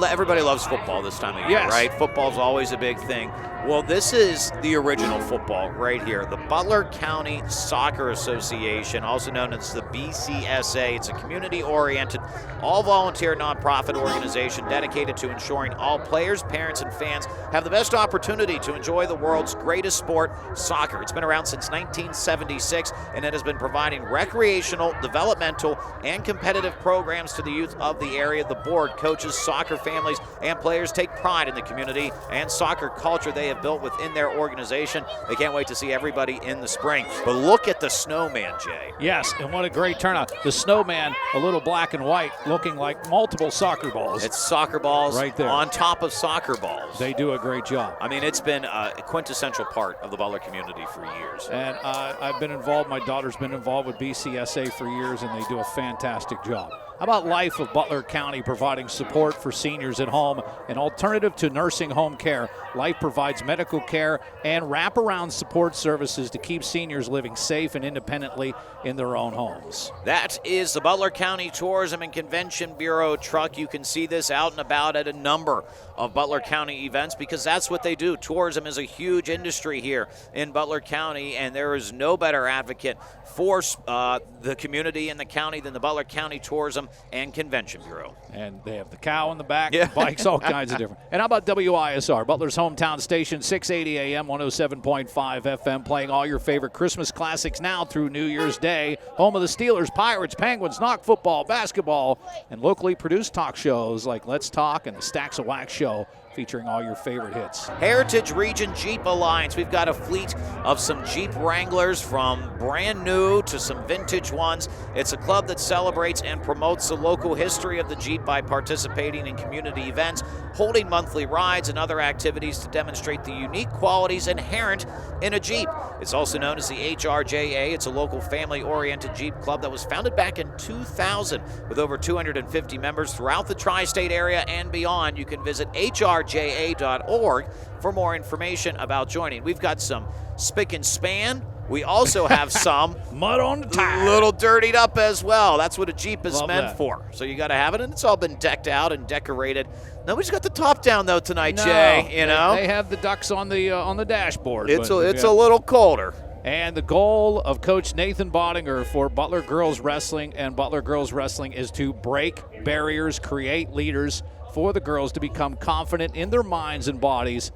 Speaker 1: everybody loves football this time of year, right? Football's always a big thing. Well, this is the original football right here. The Butler County Soccer Association, also known as the BCSA. It's a community-oriented, all-volunteer nonprofit organization dedicated to ensuring all players, parents, and fans have the best opportunity to enjoy the world's greatest sport, soccer. It's been around since 1976, and it has been providing recreational, developmental, and competitive programs to the youth of the area. The board, coaches, soccer families, and players take pride in the community and soccer culture they have built within their organization. They can't wait to see everybody in the spring. But look at the snowman, Jay.
Speaker 2: Yes, and what a great turnout. The snowman, a little black and white, looking like multiple soccer balls.
Speaker 1: It's soccer balls
Speaker 2: right there
Speaker 1: on top of soccer balls.
Speaker 2: They do a great job.
Speaker 1: I mean, it's been a quintessential part of the Butler community for years.
Speaker 2: And I've been involved, my daughter's been involved with BCSA for years, and they do a fantastic job. How about Life of Butler County providing support for seniors at home, an alternative to nursing home care? Life provides medical care and wraparound support services to keep seniors living safe and independently in their own homes.
Speaker 1: That is the Butler County Tourism and Convention Bureau truck. You can see this out and about at a number of Butler County events because that's what they do. Tourism is a huge industry here in Butler County, and there is no better advocate for the community in the county than the Butler County Tourism and Convention Bureau.
Speaker 2: And they have the cow in the back, the bikes, all kinds of different. And how about WISR, Butler's hometown station, 680 AM, 107.5 FM, playing all your favorite Christmas classics now through New Year's Day. Home of the Steelers, Pirates, Penguins, Knock football, basketball, and locally produced talk shows like Let's Talk and the Stacks of Wax Show, featuring all your favorite hits.
Speaker 1: Heritage Region Jeep Alliance. We've got a fleet of some Jeep Wranglers from brand new to some vintage ones. It's a club that celebrates and promotes the local history of the Jeep by participating in community events, holding monthly rides and other activities to demonstrate the unique qualities inherent in a Jeep. It's also known as the HRJA. It's a local family-oriented Jeep club that was founded back in 2000 with over 250 members throughout the tri-state area and beyond. You can visit hrja.org for more information about joining. We've got some spick and span. We also have some
Speaker 2: mud on the tire.
Speaker 1: Little dirtied up as well. That's what a Jeep is meant for. So you got to have it, and it's all been decked out and decorated. Nobody's got the top down though tonight, Jay. You know
Speaker 2: they have the ducks on the dashboard.
Speaker 1: It's a little colder.
Speaker 2: And the goal of Coach Nathan Bottinger for Butler Girls Wrestling and Butler Girls Wrestling is to break barriers, create leaders for the girls to become confident in their minds and bodies,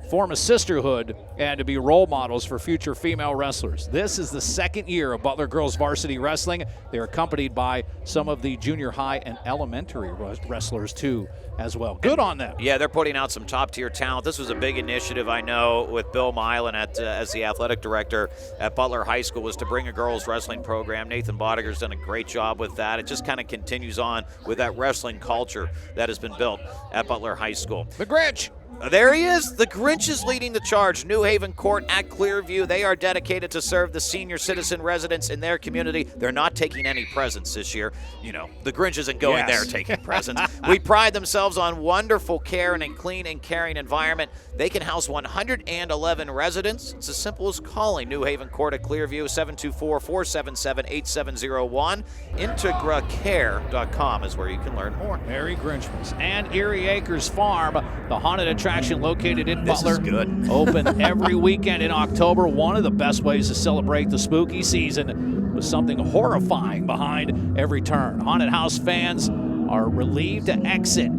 Speaker 2: form a sisterhood, and to be role models for future female wrestlers. This is the second year of Butler Girls Varsity Wrestling. They're accompanied by some of the junior high and elementary wrestlers, too, as well. Good on them.
Speaker 1: Yeah, they're putting out some top-tier talent. This was a big initiative, I know, with Bill Milan as the athletic director at Butler High School, was to bring a girls wrestling program. Nathan Bottiger's done a great job with that. It just kind of continues on with that wrestling culture that has been built at Butler High School.
Speaker 2: The Grinch.
Speaker 1: There he is. The Grinch is leading the charge. New Haven Court at Clearview. They are dedicated to serve the senior citizen residents in their community. They're not taking any presents this year. You know, the Grinch isn't going there taking presents. We pride themselves on wonderful care and a clean and caring environment. They can house 111 residents. It's as simple as calling New Haven Court at Clearview, 724-477-8701. IntegraCare.com is where you can learn more.
Speaker 2: Merry Grinchmas. And Erie Acres Farm, the haunted attraction located in
Speaker 1: This
Speaker 2: Butler.
Speaker 1: is good.
Speaker 2: Open every weekend in October. One of the best ways to celebrate the spooky season with something horrifying behind every turn. Haunted house fans are relieved to exit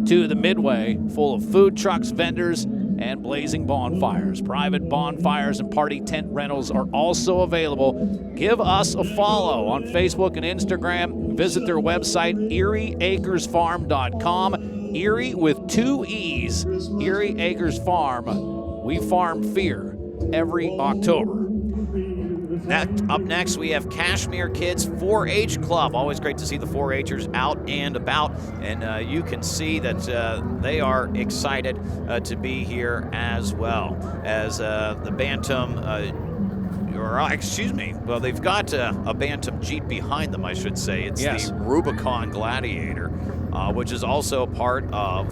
Speaker 2: to the midway full of food trucks, vendors, and blazing bonfires. Private bonfires and party tent rentals are also available. Give us a follow on Facebook and Instagram. Visit their website, erieacresfarm.com. Erie with 2 E's. Erie Acres Farm. We farm fear every October.
Speaker 1: Up next, we have Kashmir Kids 4-H Club. Always great to see the 4-Hers out and about, and you can see that they are excited to be here as well as the Bantam. Well, they've got a Bantam Jeep behind them, I should say. It's the Rubicon Gladiator, which is also part of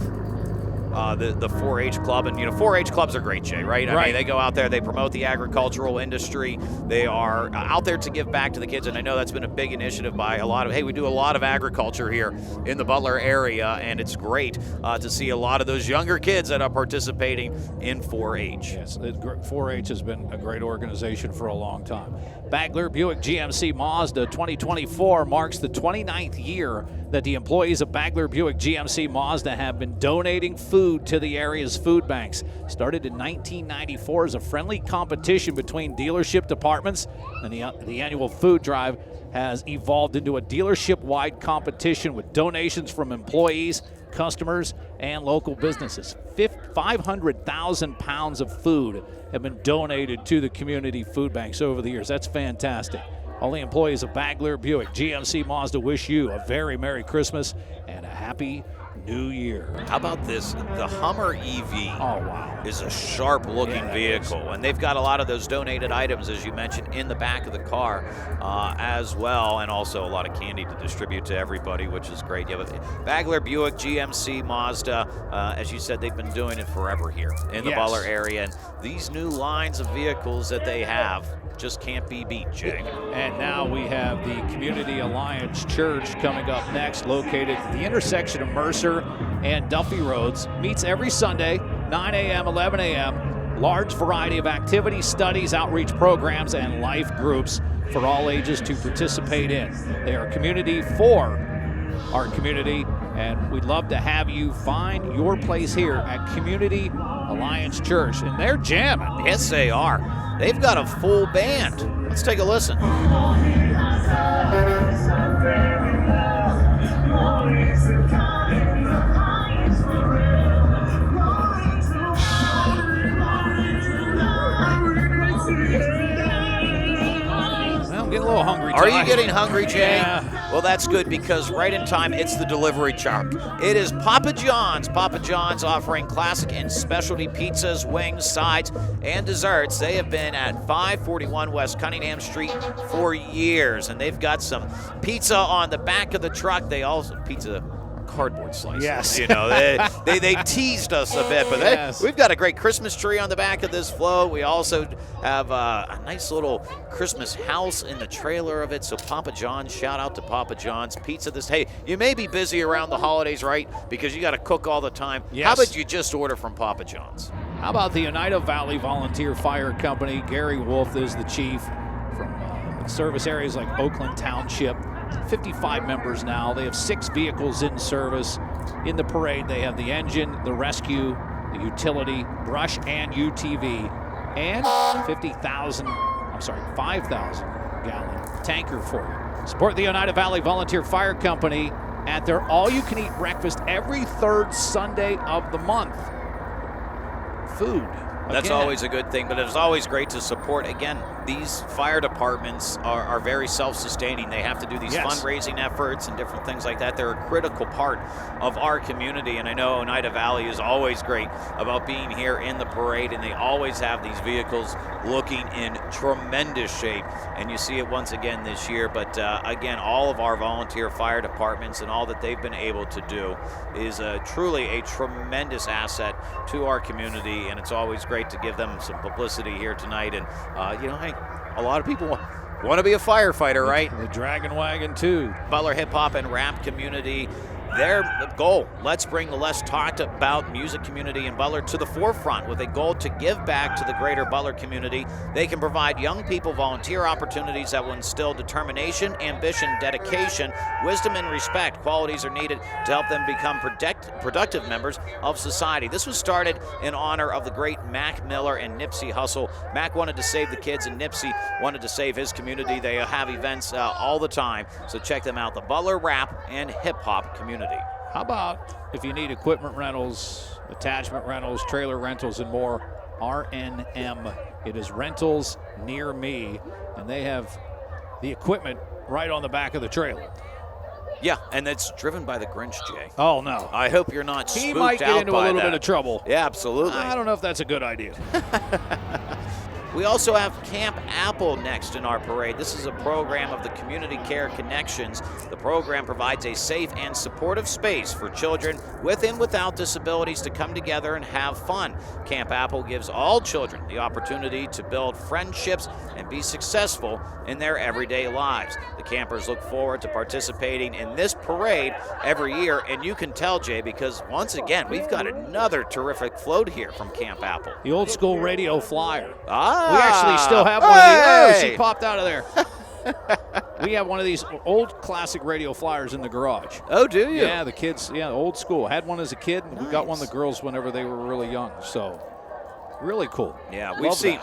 Speaker 1: the 4-H club. And, 4-H clubs are great, Jay, right? I mean, they go out there, they promote the agricultural industry. They are out there to give back to the kids, and I know that's been a big initiative by we do a lot of agriculture here in the Butler area, and it's great to see a lot of those younger kids that are participating in 4-H.
Speaker 2: Yes, 4-H has been a great organization for a long time. Bagler Buick GMC Mazda 2024 marks the 29th year that the employees of Bagler Buick GMC Mazda have been donating food to the area's food banks. Started in 1994 as a friendly competition between dealership departments, and the annual food drive has evolved into a dealership-wide competition with donations from employees, customers, and local businesses. 500,000 pounds of food have been donated to the community food banks over the years. That's fantastic. All the employees of Bagler Buick GMC Mazda wish you a very Merry Christmas and a Happy New Year.
Speaker 1: How about this? The Hummer EV is a sharp-looking vehicle, and they've got a lot of those donated items, as you mentioned, in the back of the car as well, and also a lot of candy to distribute to everybody, which is great. Yeah, Bagler Buick GMC Mazda, as you said, they've been doing it forever here in the Butler area, and these new lines of vehicles that they have just can't be beat, Jay.
Speaker 2: And now we have the Community Alliance Church coming up next, located at the intersection of Mercer and Duffy Roads. Meets every Sunday, 9 a.m., 11 a.m. Large variety of activities, studies, outreach programs, and life groups for all ages to participate in. They are a community for our community, and we'd love to have you find your place here at Community Alliance Church. And they're jamming.
Speaker 1: Yes, they are. They've got a full band. Let's take a listen.
Speaker 2: I'm getting a little hungry.
Speaker 1: Are you getting hungry, Jay?
Speaker 2: Yeah.
Speaker 1: Well, that's good, because right in time, it's the delivery truck. It is Papa John's. Papa John's offering classic and specialty pizzas, wings, sides, and desserts. They have been at 541 West Cunningham Street for years, and they've got some pizza on the back of the truck. They also pizza cardboard slices.
Speaker 2: Yes.
Speaker 1: They teased us a bit, but we've got a great Christmas tree on the back of this float. We also have a nice little Christmas house in the trailer of it. So Papa John's, shout out to Papa John's Pizza. Hey, you may be busy around the holidays, right? Because you got to cook all the time.
Speaker 2: Yes.
Speaker 1: How about you just order from Papa John's?
Speaker 2: How about the Oneida Valley Volunteer Fire Company? Gary Wolf is the chief from service areas like Oakland Township. 55 members now. They have 6 vehicles in service. In the parade, they have the engine, the rescue, the utility, brush and UTV, and 5,000 gallon tanker for you. Support the Oneida Valley Volunteer Fire Company at their all-you-can-eat breakfast every 3rd Sunday of the month. Food.
Speaker 1: That's
Speaker 2: again.
Speaker 1: always a good thing, but it's always great to support. Again, these fire departments are very self-sustaining. They have to do these fundraising efforts and different things like that. They're a critical part of our community, and I know Oneida Valley is always great about being here in the parade, and they always have these vehicles looking in tremendous shape, and you see it once again this year. But again, all of our volunteer fire departments and all that they've been able to do is truly a tremendous asset to our community, and it's always great to give them some publicity here tonight. And hey, a lot of people want to be a firefighter, right?
Speaker 2: The Dragon Wagon too.
Speaker 1: Butler hip hop and rap community, their goal, let's bring the less talked about music community in Butler to the forefront with a goal to give back to the greater Butler community. They can provide young people volunteer opportunities that will instill determination, ambition, dedication, wisdom, and respect. Qualities are needed to help them become productive members of society. This was started in honor of the great Mac Miller and Nipsey Hussle. Mac wanted to save the kids, and Nipsey wanted to save his community. They have events all the time, so check them out, the Butler Rap and Hip Hop Community.
Speaker 2: How about if you need equipment rentals, attachment rentals, trailer rentals, and more, RNM. It is rentals near me, and they have the equipment right on the back of the trailer.
Speaker 1: Yeah, and it's driven by the Grinch, Jay.
Speaker 2: Oh, no.
Speaker 1: I hope you're not spooked out by that.
Speaker 2: He might get into a little bit of trouble.
Speaker 1: Yeah, absolutely.
Speaker 2: I don't know if that's a good idea.
Speaker 1: We also have Camp Apple next in our parade. This is a program of the Community Care Connections. The program provides a safe and supportive space for children with and without disabilities to come together and have fun. Camp Apple gives all children the opportunity to build friendships and be successful in their everyday lives. The campers look forward to participating in this parade every year, and you can tell, Jay, because once again, we've got another terrific float here from Camp Apple.
Speaker 2: The old school radio flyer.
Speaker 1: We
Speaker 2: actually still have one of these. Oh, she popped out of there. We have one of these old classic radio flyers in the garage.
Speaker 1: Oh, do you?
Speaker 2: Yeah, the kids, old school. Had one as a kid, and we got one of the girls whenever they were really young. So, really cool.
Speaker 1: Yeah,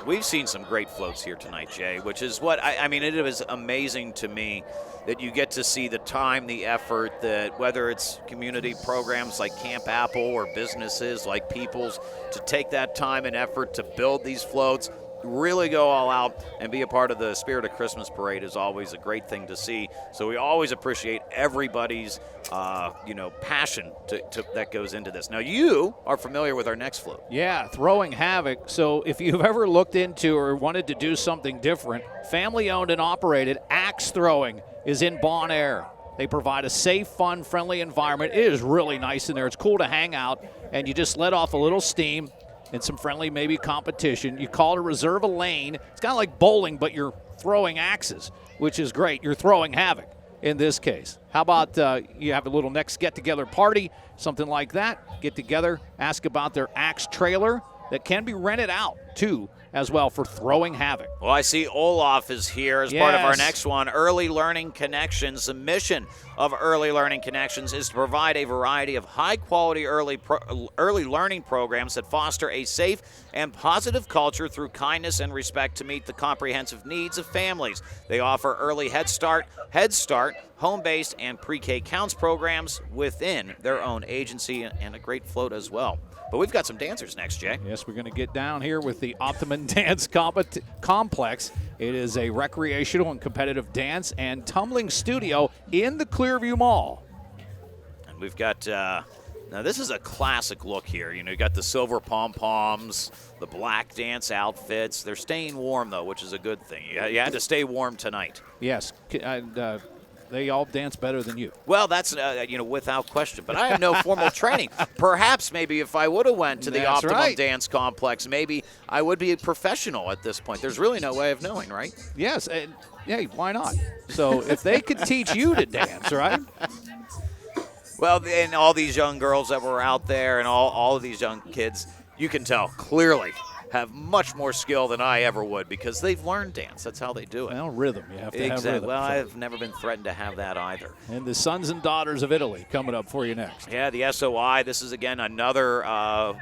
Speaker 1: we've seen some great floats here tonight, Jay, which is what, I mean, it was amazing to me that you get to see the time, the effort, that whether it's community programs like Camp Apple or businesses like People's, to take that time and effort to build these floats, really go all out and be a part of the Spirit of Christmas Parade is always a great thing to see. So we always appreciate everybody's, passion that goes into this. Now, you are familiar with our next float.
Speaker 2: Yeah, Throwing Havoc. So if you've ever looked into or wanted to do something different, family-owned and operated, Axe Throwing is in Bon Air. They provide a safe, fun, friendly environment. It is really nice in there. It's cool to hang out, and you just let off a little steam and some friendly maybe competition. You call it a reserve a lane. It's kind of like bowling, but you're throwing axes, which is great. You're throwing havoc in this case. How about you have a little next get-together party, something like that. Get together, ask about their axe trailer that can be rented out, too, as well, for Throwing Havoc.
Speaker 1: Well, I see Olaf is here as part of our next one, Early Learning Connections. The mission of Early Learning Connections is to provide a variety of high-quality early learning programs that foster a safe and positive culture through kindness and respect to meet the comprehensive needs of families. They offer early Head Start, home-based, and pre-K counts programs within their own agency, and a great float as well. But we've got some dancers next, Jay.
Speaker 2: Yes, we're going to get down here with the Optimum Dance Complex. It is a recreational and competitive dance and tumbling studio in the Clearview Mall.
Speaker 1: And we've got, now this is a classic look here. You got the silver pom-poms, the black dance outfits. They're staying warm, though, which is a good thing. You had to stay warm tonight.
Speaker 2: Yes, they all dance better than you.
Speaker 1: Well, that's, without question. But I have no formal training. Perhaps maybe if I would have went to the Optimum Dance Complex, maybe I would be a professional at this point. There's really no way of knowing, right?
Speaker 2: Yes. And, hey, why not? So if they could teach you to dance, right?
Speaker 1: Well, and all these young girls that were out there and all of these young kids, you can tell clearly, have much more skill than I ever would because they've learned dance. That's how they do it.
Speaker 2: Well, rhythm. You have to have rhythm.
Speaker 1: Well, I've never been threatened to have that either.
Speaker 2: And the Sons and Daughters of Italy coming up for you next.
Speaker 1: Yeah, the SOI. This is, again, another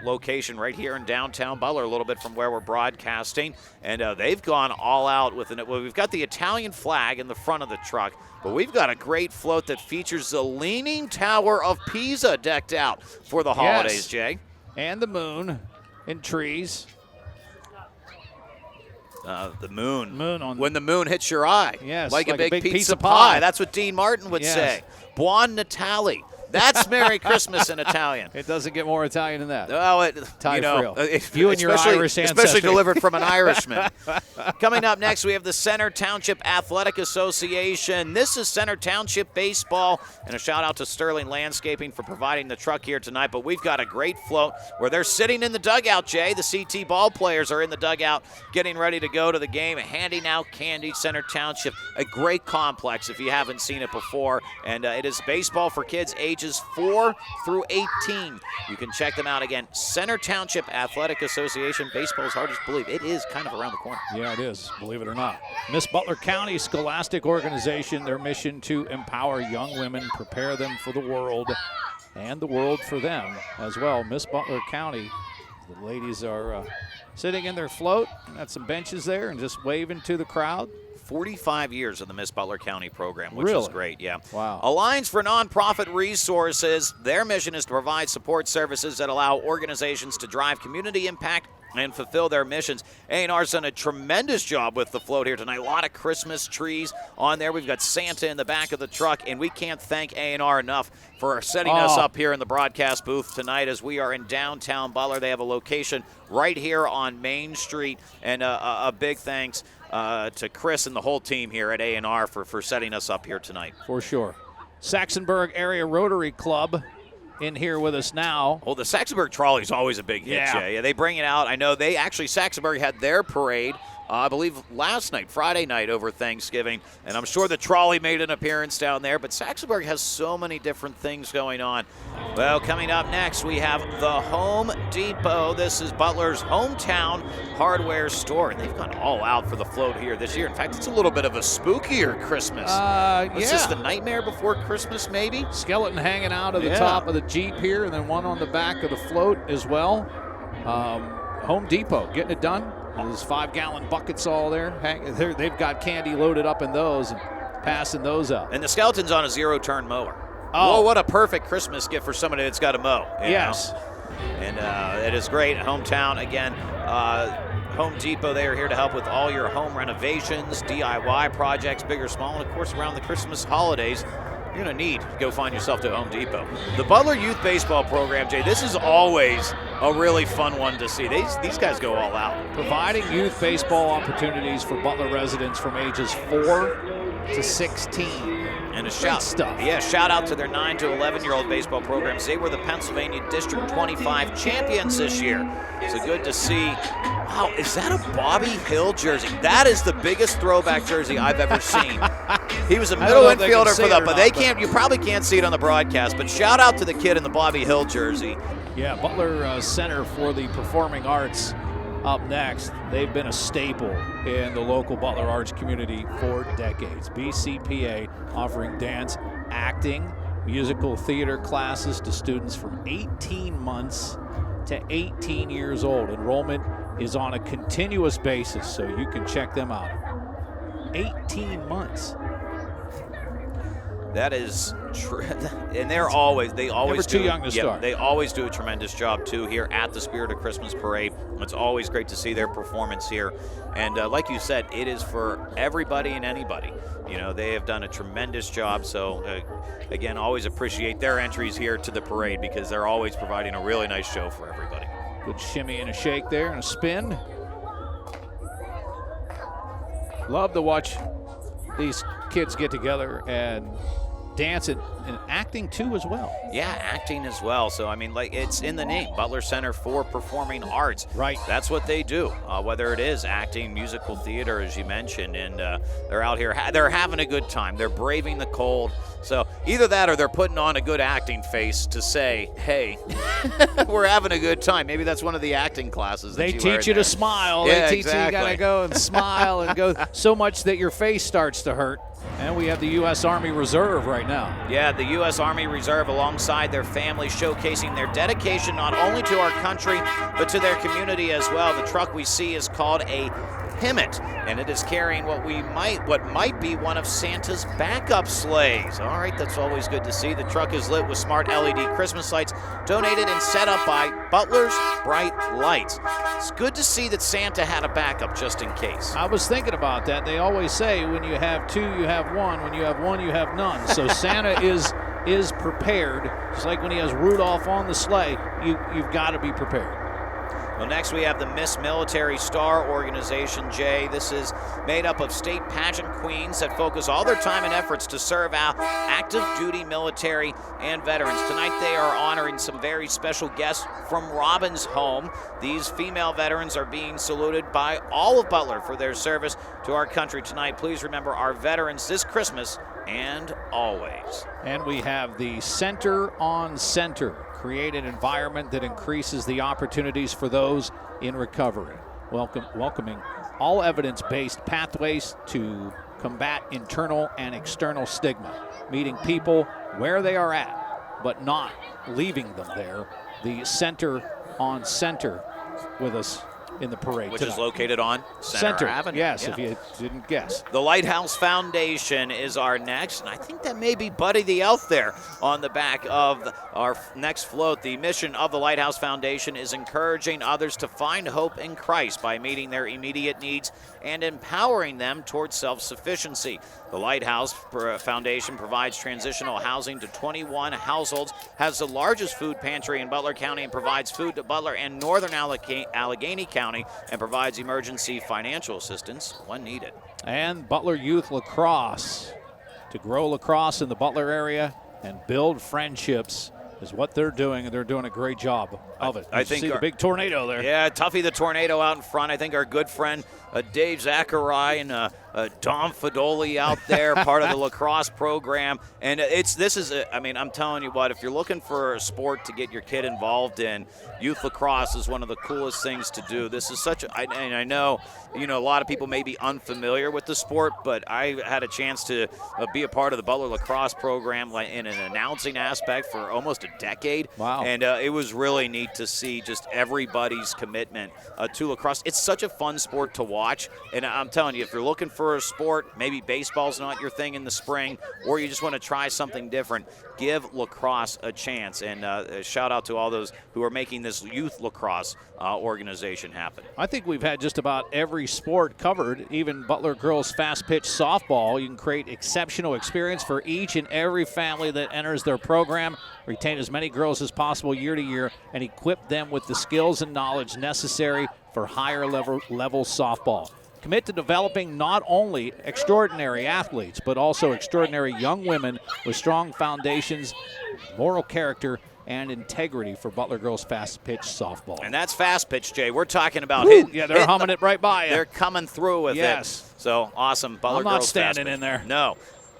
Speaker 1: location right here in downtown Butler, a little bit from where we're broadcasting. And they've gone all out with it. Well, we've got the Italian flag in the front of the truck, but we've got a great float that features the Leaning Tower of Pisa decked out for the holidays, Jay.
Speaker 2: And the moon and trees.
Speaker 1: The moon.
Speaker 2: On
Speaker 1: when the moon hits your eye.
Speaker 2: Yes.
Speaker 1: Like a big pizza pie. That's what Dean Martin would say. Buon Natale. That's Merry Christmas in Italian.
Speaker 2: It doesn't get more Italian than that.
Speaker 1: Well,
Speaker 2: you and your Irish ancestry.
Speaker 1: Especially delivered from an Irishman. Coming up next, we have the Center Township Athletic Association. This is Center Township Baseball, and a shout-out to Sterling Landscaping for providing the truck here tonight. But we've got a great float where they're sitting in the dugout, Jay. The CT ball players are in the dugout getting ready to go to the game, handing out candy. Center Township, a great complex if you haven't seen it before. And it is baseball for kids ages 4 through 18. You can check them out again. Center Township Athletic Association. Baseball is hard to believe. It is kind of around the corner.
Speaker 2: Yeah, it is, believe it or not. Miss Butler County Scholastic Organization, their mission to empower young women, prepare them for the world, and the world for them as well. Miss Butler County, the ladies are sitting in their float, got some benches there, and just waving to the crowd.
Speaker 1: 45 years of the Miss Butler County program, which
Speaker 2: really?
Speaker 1: is great, yeah.
Speaker 2: Wow.
Speaker 1: Alliance for Nonprofit Resources, their mission is to provide support services that allow organizations to drive community impact and fulfill their missions. A&R's done a tremendous job with the float here tonight. A lot of Christmas trees on there. We've got Santa in the back of the truck, and we can't thank A&R enough for setting us up here in the broadcast booth tonight as we are in downtown Butler. They have a location right here on Main Street, and a big thanks to Chris and the whole team here at A&R for setting us up here tonight.
Speaker 2: For sure. Saxonburg Area Rotary Club in here with us now.
Speaker 1: Well, the Saxonburg Trolley is always a big hit, Jay. Yeah, they bring it out. I know Saxonburg had their parade, I believe, last night, Friday night over Thanksgiving, and I'm sure the trolley made an appearance down there, but Saxonburg has so many different things going on. Well, coming up next, we have the Home Depot. This is Butler's hometown hardware store, and they've gone all out for the float here this year. In fact, it's a little bit of a spookier Christmas. Is this the Nightmare Before Christmas, maybe?
Speaker 2: Skeleton hanging out of the top of the Jeep here, and then one on the back of the float as well. Home Depot getting it done. There's 5-gallon buckets all there. They've got candy loaded up in those and passing those out.
Speaker 1: And the skeleton's on a zero-turn mower.
Speaker 2: Oh,
Speaker 1: whoa, what a perfect Christmas gift for somebody that's got a mow.
Speaker 2: Yes.
Speaker 1: And it is great. Hometown, again, Home Depot, they are here to help with all your home renovations, DIY projects, big or small, and, of course, around the Christmas holidays, you're going to need to go find yourself to Home Depot. The Butler Youth Baseball Program, Jay, this is always a really fun one to see. These guys go all out.
Speaker 2: Providing youth baseball opportunities for Butler residents from ages 4 to 16.
Speaker 1: And a shout out to their 9 to 11-year-old baseball programs. They were the Pennsylvania District 25 champions this year. So good to see. Wow, is that a Bobby Hill jersey? That is the biggest throwback jersey I've ever seen. He was a middle infielder for that, but you probably can't see it on the broadcast. But shout out to the kid in the Bobby Hill jersey.
Speaker 2: Yeah, Butler Center for the Performing Arts up next. They've been a staple in the local Butler arts community for decades. BCPA offering dance, acting, musical theater classes to students from 18 months to 18 years old. Enrollment is on a continuous basis, so you can check them out. 18 months.
Speaker 1: That is true, and they always
Speaker 2: never too young to start.
Speaker 1: They always do a tremendous job too here at the Spirit of Christmas Parade. It's always great to see their performance here, and like you said, it is for everybody and anybody. You know, they have done a tremendous job. So again, always appreciate their entries here to the parade because they're always providing a really nice show for everybody.
Speaker 2: Good shimmy and a shake there and a spin. Love to watch these kids get together and dance and acting too as well.
Speaker 1: Yeah, acting as well. So, I mean, like, it's in the name, Butler Center for Performing Arts.
Speaker 2: Right.
Speaker 1: That's what they do, whether it is acting, musical theater, as you mentioned, and they're out here. They're having a good time. They're braving the cold. So either that or they're putting on a good acting face to say, hey, we're having a good time. Maybe that's one of the acting classes that
Speaker 2: they
Speaker 1: you
Speaker 2: teach you to smile.
Speaker 1: Yeah,
Speaker 2: they teach
Speaker 1: exactly.
Speaker 2: you got to go and smile and go so much that your face starts to hurt. And we have the U.S. Army Reserve right now.
Speaker 1: Yeah, the U.S. Army Reserve alongside their families, showcasing their dedication not only to our country, but to their community as well. The truck we see is called a Pimmet, and it is carrying what might be one of Santa's backup sleighs. All right, that's always good to see. The truck is lit with smart LED Christmas lights donated and set up by Butler's Bright Lights. It's good to see that Santa had a backup just in case.
Speaker 2: I was thinking about that. They always say when you have two, you have one. When you have one, you have none. So Santa is prepared. Just like when he has Rudolph on the sleigh, you've got to be prepared.
Speaker 1: Well, next we have the Miss Military Star Organization, Jay. This is made up of state pageant queens that focus all their time and efforts to serve out active duty military and veterans. Tonight they are honoring some very special guests from Robin's home. These female veterans are being saluted by all of Butler for their service to our country tonight. Please remember our veterans this Christmas and always.
Speaker 2: And we have the Center on Center. Create an environment that increases the opportunities for those in recovery. Welcoming all evidence-based pathways to combat internal and external stigma. Meeting people where they are at, but not leaving them there. The Center on Center with us in the parade
Speaker 1: Which
Speaker 2: tonight.
Speaker 1: is located on Center Avenue.
Speaker 2: Yes,
Speaker 1: Yeah.
Speaker 2: if you didn't guess.
Speaker 1: The Lighthouse Foundation is our next, and I think that may be Buddy the Elf there on the back of our next float. The mission of the Lighthouse Foundation is encouraging others to find hope in Christ by meeting their immediate needs and empowering them towards self-sufficiency. The Lighthouse Foundation provides transitional housing to 21 households, has the largest food pantry in Butler County, and provides food to Butler and northern Allegheny County, and provides emergency financial assistance when needed.
Speaker 2: And Butler Youth Lacrosse. To grow lacrosse in the Butler area and build friendships is what they're doing, and they're doing a great job of it.
Speaker 1: I think
Speaker 2: see the big tornado there.
Speaker 1: Yeah, Tuffy the Tornado out in front. I think our good friend Dave Zachary and Dom Fedoli out there, part of the lacrosse program. And I'm telling you what, if you're looking for a sport to get your kid involved in, youth lacrosse is one of the coolest things to do. This is I know, a lot of people may be unfamiliar with the sport, but I had a chance to be a part of the Butler lacrosse program in an announcing aspect for almost a decade.
Speaker 2: Wow.
Speaker 1: And it was really neat to see just everybody's commitment to lacrosse. It's such a fun sport to watch, and I'm telling you, if you're looking for a sport, maybe baseball's not your thing in the spring, or you just want to try something different, give lacrosse a chance. And a shout out to all those who are making this youth lacrosse organization happen.
Speaker 2: I think we've had just about every sport covered, even Butler girls fast pitch softball. You can create exceptional experience for each and every family that enters their program, retain as many girls as possible year to year, and equip them with the skills and knowledge necessary for higher level softball. Commit to developing not only extraordinary athletes, but also extraordinary young women with strong foundations, moral character, and integrity for Butler girls fast pitch softball.
Speaker 1: And that's fast pitch, Jay. We're talking about
Speaker 2: they're humming it right by you.
Speaker 1: They're coming through with it. So awesome. Butler
Speaker 2: I'm not
Speaker 1: girls
Speaker 2: standing
Speaker 1: fast
Speaker 2: in there.
Speaker 1: No.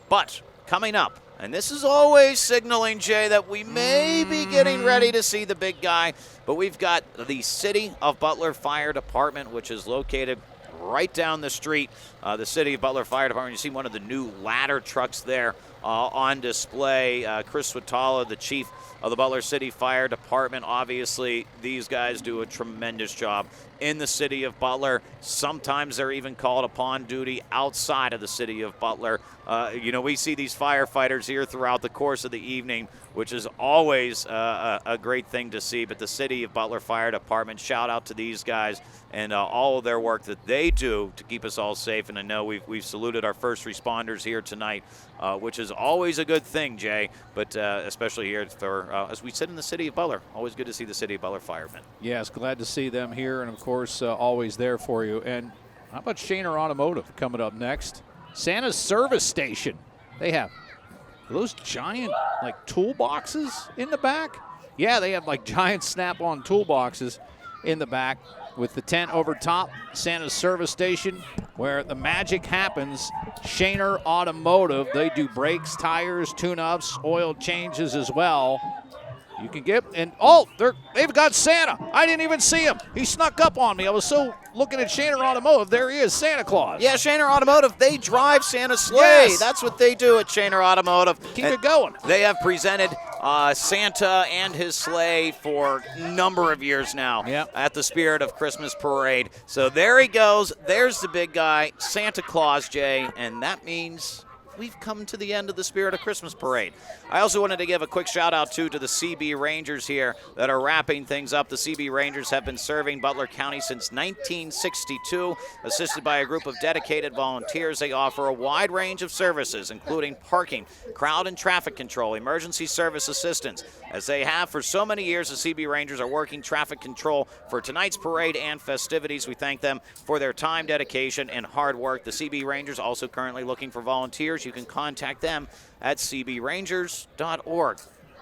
Speaker 1: But coming up, and this is always signaling, Jay, that we may be getting ready to see the big guy, but we've got the City of Butler Fire Department, which is located right down the street. The City of Butler Fire Department. You see one of the new ladder trucks there on display. Chris Swatala, the chief of the Butler City Fire Department. Obviously, these guys do a tremendous job in the city of Butler. Sometimes they're even called upon duty outside of the city of Butler. We see these firefighters here throughout the course of the evening, which is always a great thing to see. But the City of Butler Fire Department, shout out to these guys and all of their work that they do to keep us all safe. And I know we've saluted our first responders here tonight, which is always a good thing, Jay, but especially here as we sit in the City of Butler. Always good to see the City of Butler firemen.
Speaker 2: Yes, glad to see them here, and of course, always there for you. And how about Shaner Automotive coming up next? Santa's Service Station. They have Are those giant, like, toolboxes in the back? Yeah, they have, like, giant snap-on toolboxes in the back with the tent over top, Santa's service station, where the magic happens. Shaner Automotive, they do brakes, tires, tune-ups, oil changes as well. You can get, and they've got Santa. I didn't even see him. He snuck up on me. I was so looking at Shaner Automotive. There he is, Santa Claus.
Speaker 1: Yeah, Shaner Automotive, they drive Santa's sleigh.
Speaker 2: Yes.
Speaker 1: That's what they do at Shaner Automotive.
Speaker 2: Keep it going.
Speaker 1: They have presented Santa and his sleigh for a number of years now at the Spirit of Christmas Parade. So there he goes. There's the big guy, Santa Claus, Jay, and that means we've come to the end of the Spirit of Christmas Parade. I also wanted to give a quick shout out to the CB Rangers here that are wrapping things up. The CB Rangers have been serving Butler County since 1962. Assisted by a group of dedicated volunteers, they offer a wide range of services, including parking, crowd and traffic control, emergency service assistance. As they have for so many years, the CB Rangers are working traffic control for tonight's parade and festivities. We thank them for their time, dedication, and hard work. The CB Rangers also currently looking for volunteers. You can contact them at cbrangers.org.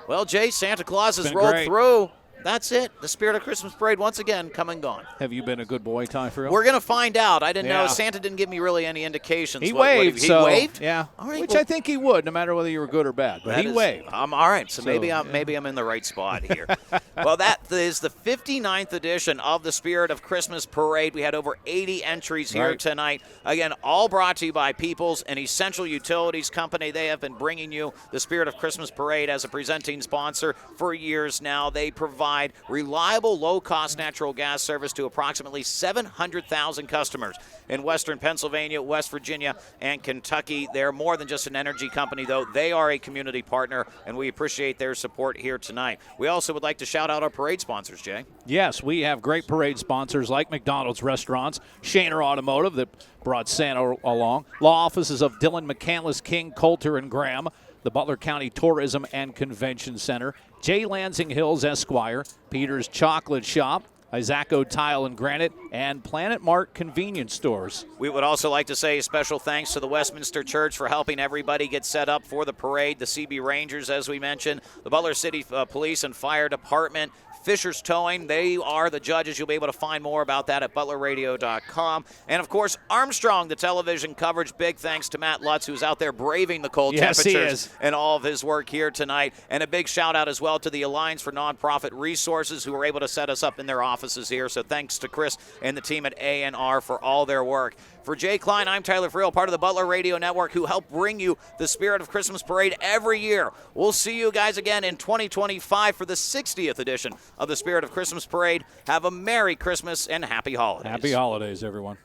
Speaker 1: Well, Jay, Santa Claus has rolled through. That's it. The Spirit of Christmas Parade, once again, come and gone.
Speaker 2: Have you been a good boy, Ty Friel?
Speaker 1: We're going to find out. I didn't know. Santa didn't give me really any indications.
Speaker 2: He waved.
Speaker 1: He waved?
Speaker 2: Yeah.
Speaker 1: All right,
Speaker 2: which I think he would, no matter whether you were good or bad. But he waved.
Speaker 1: All right. So maybe I'm in the right spot here. Well, that is the 59th edition of the Spirit of Christmas Parade. We had over 80 entries here tonight. Again, all brought to you by Peoples, an essential utilities company. They have been bringing you the Spirit of Christmas Parade as a presenting sponsor for years now. They provide reliable, low-cost natural gas service to approximately 700,000 customers in western Pennsylvania, West Virginia, and Kentucky. They're more than just an energy company, though. They are a community partner, and we appreciate their support here tonight. We also would like to shout out our parade sponsors, Jay.
Speaker 2: Yes, we have great parade sponsors like McDonald's Restaurants, Shaner Automotive that brought Santa along, law offices of Dillon, McCandless, King, Coulter, and Graham, the Butler County Tourism and Convention Center, J. Lansing Hills Esquire, Peter's Chocolate Shop, Isacco Tile and Granite, and Planet Mart convenience stores.
Speaker 1: We would also like to say a special thanks to the Westminster Church for helping everybody get set up for the parade, the CB Rangers, as we mentioned, the Butler City Police and Fire Department, Fisher's Towing. They are the judges. You'll be able to find more about that at butlerradio.com. And, of course, Armstrong, the television coverage. Big thanks to Matt Lutz, who's out there braving the cold temperatures and all of his work here tonight. And a big shout-out as well to the Alliance for Nonprofit Resources, who were able to set us up in their offices here. So thanks to Chris and the team at A&R for all their work. For Jay Kline, I'm Tyler Friel, part of the Butler Radio Network, who help bring you the Spirit of Christmas Parade every year. We'll see you guys again in 2025 for the 60th edition of the Spirit of Christmas Parade. Have a Merry Christmas and Happy Holidays.
Speaker 2: Happy Holidays, everyone.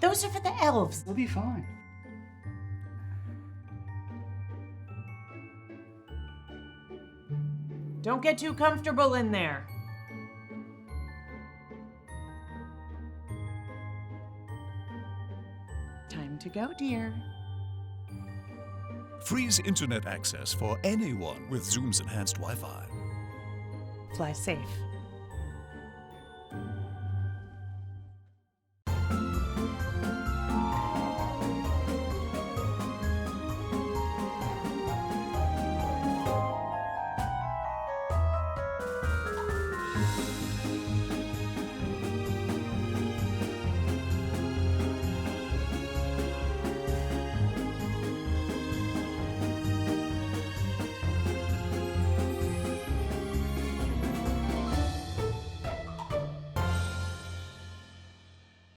Speaker 3: Those are for the elves.
Speaker 4: We'll be fine.
Speaker 3: Don't get too comfortable in there. Time to go, dear.
Speaker 5: Free's internet access for anyone with Zoom's enhanced Wi-Fi.
Speaker 3: Fly safe.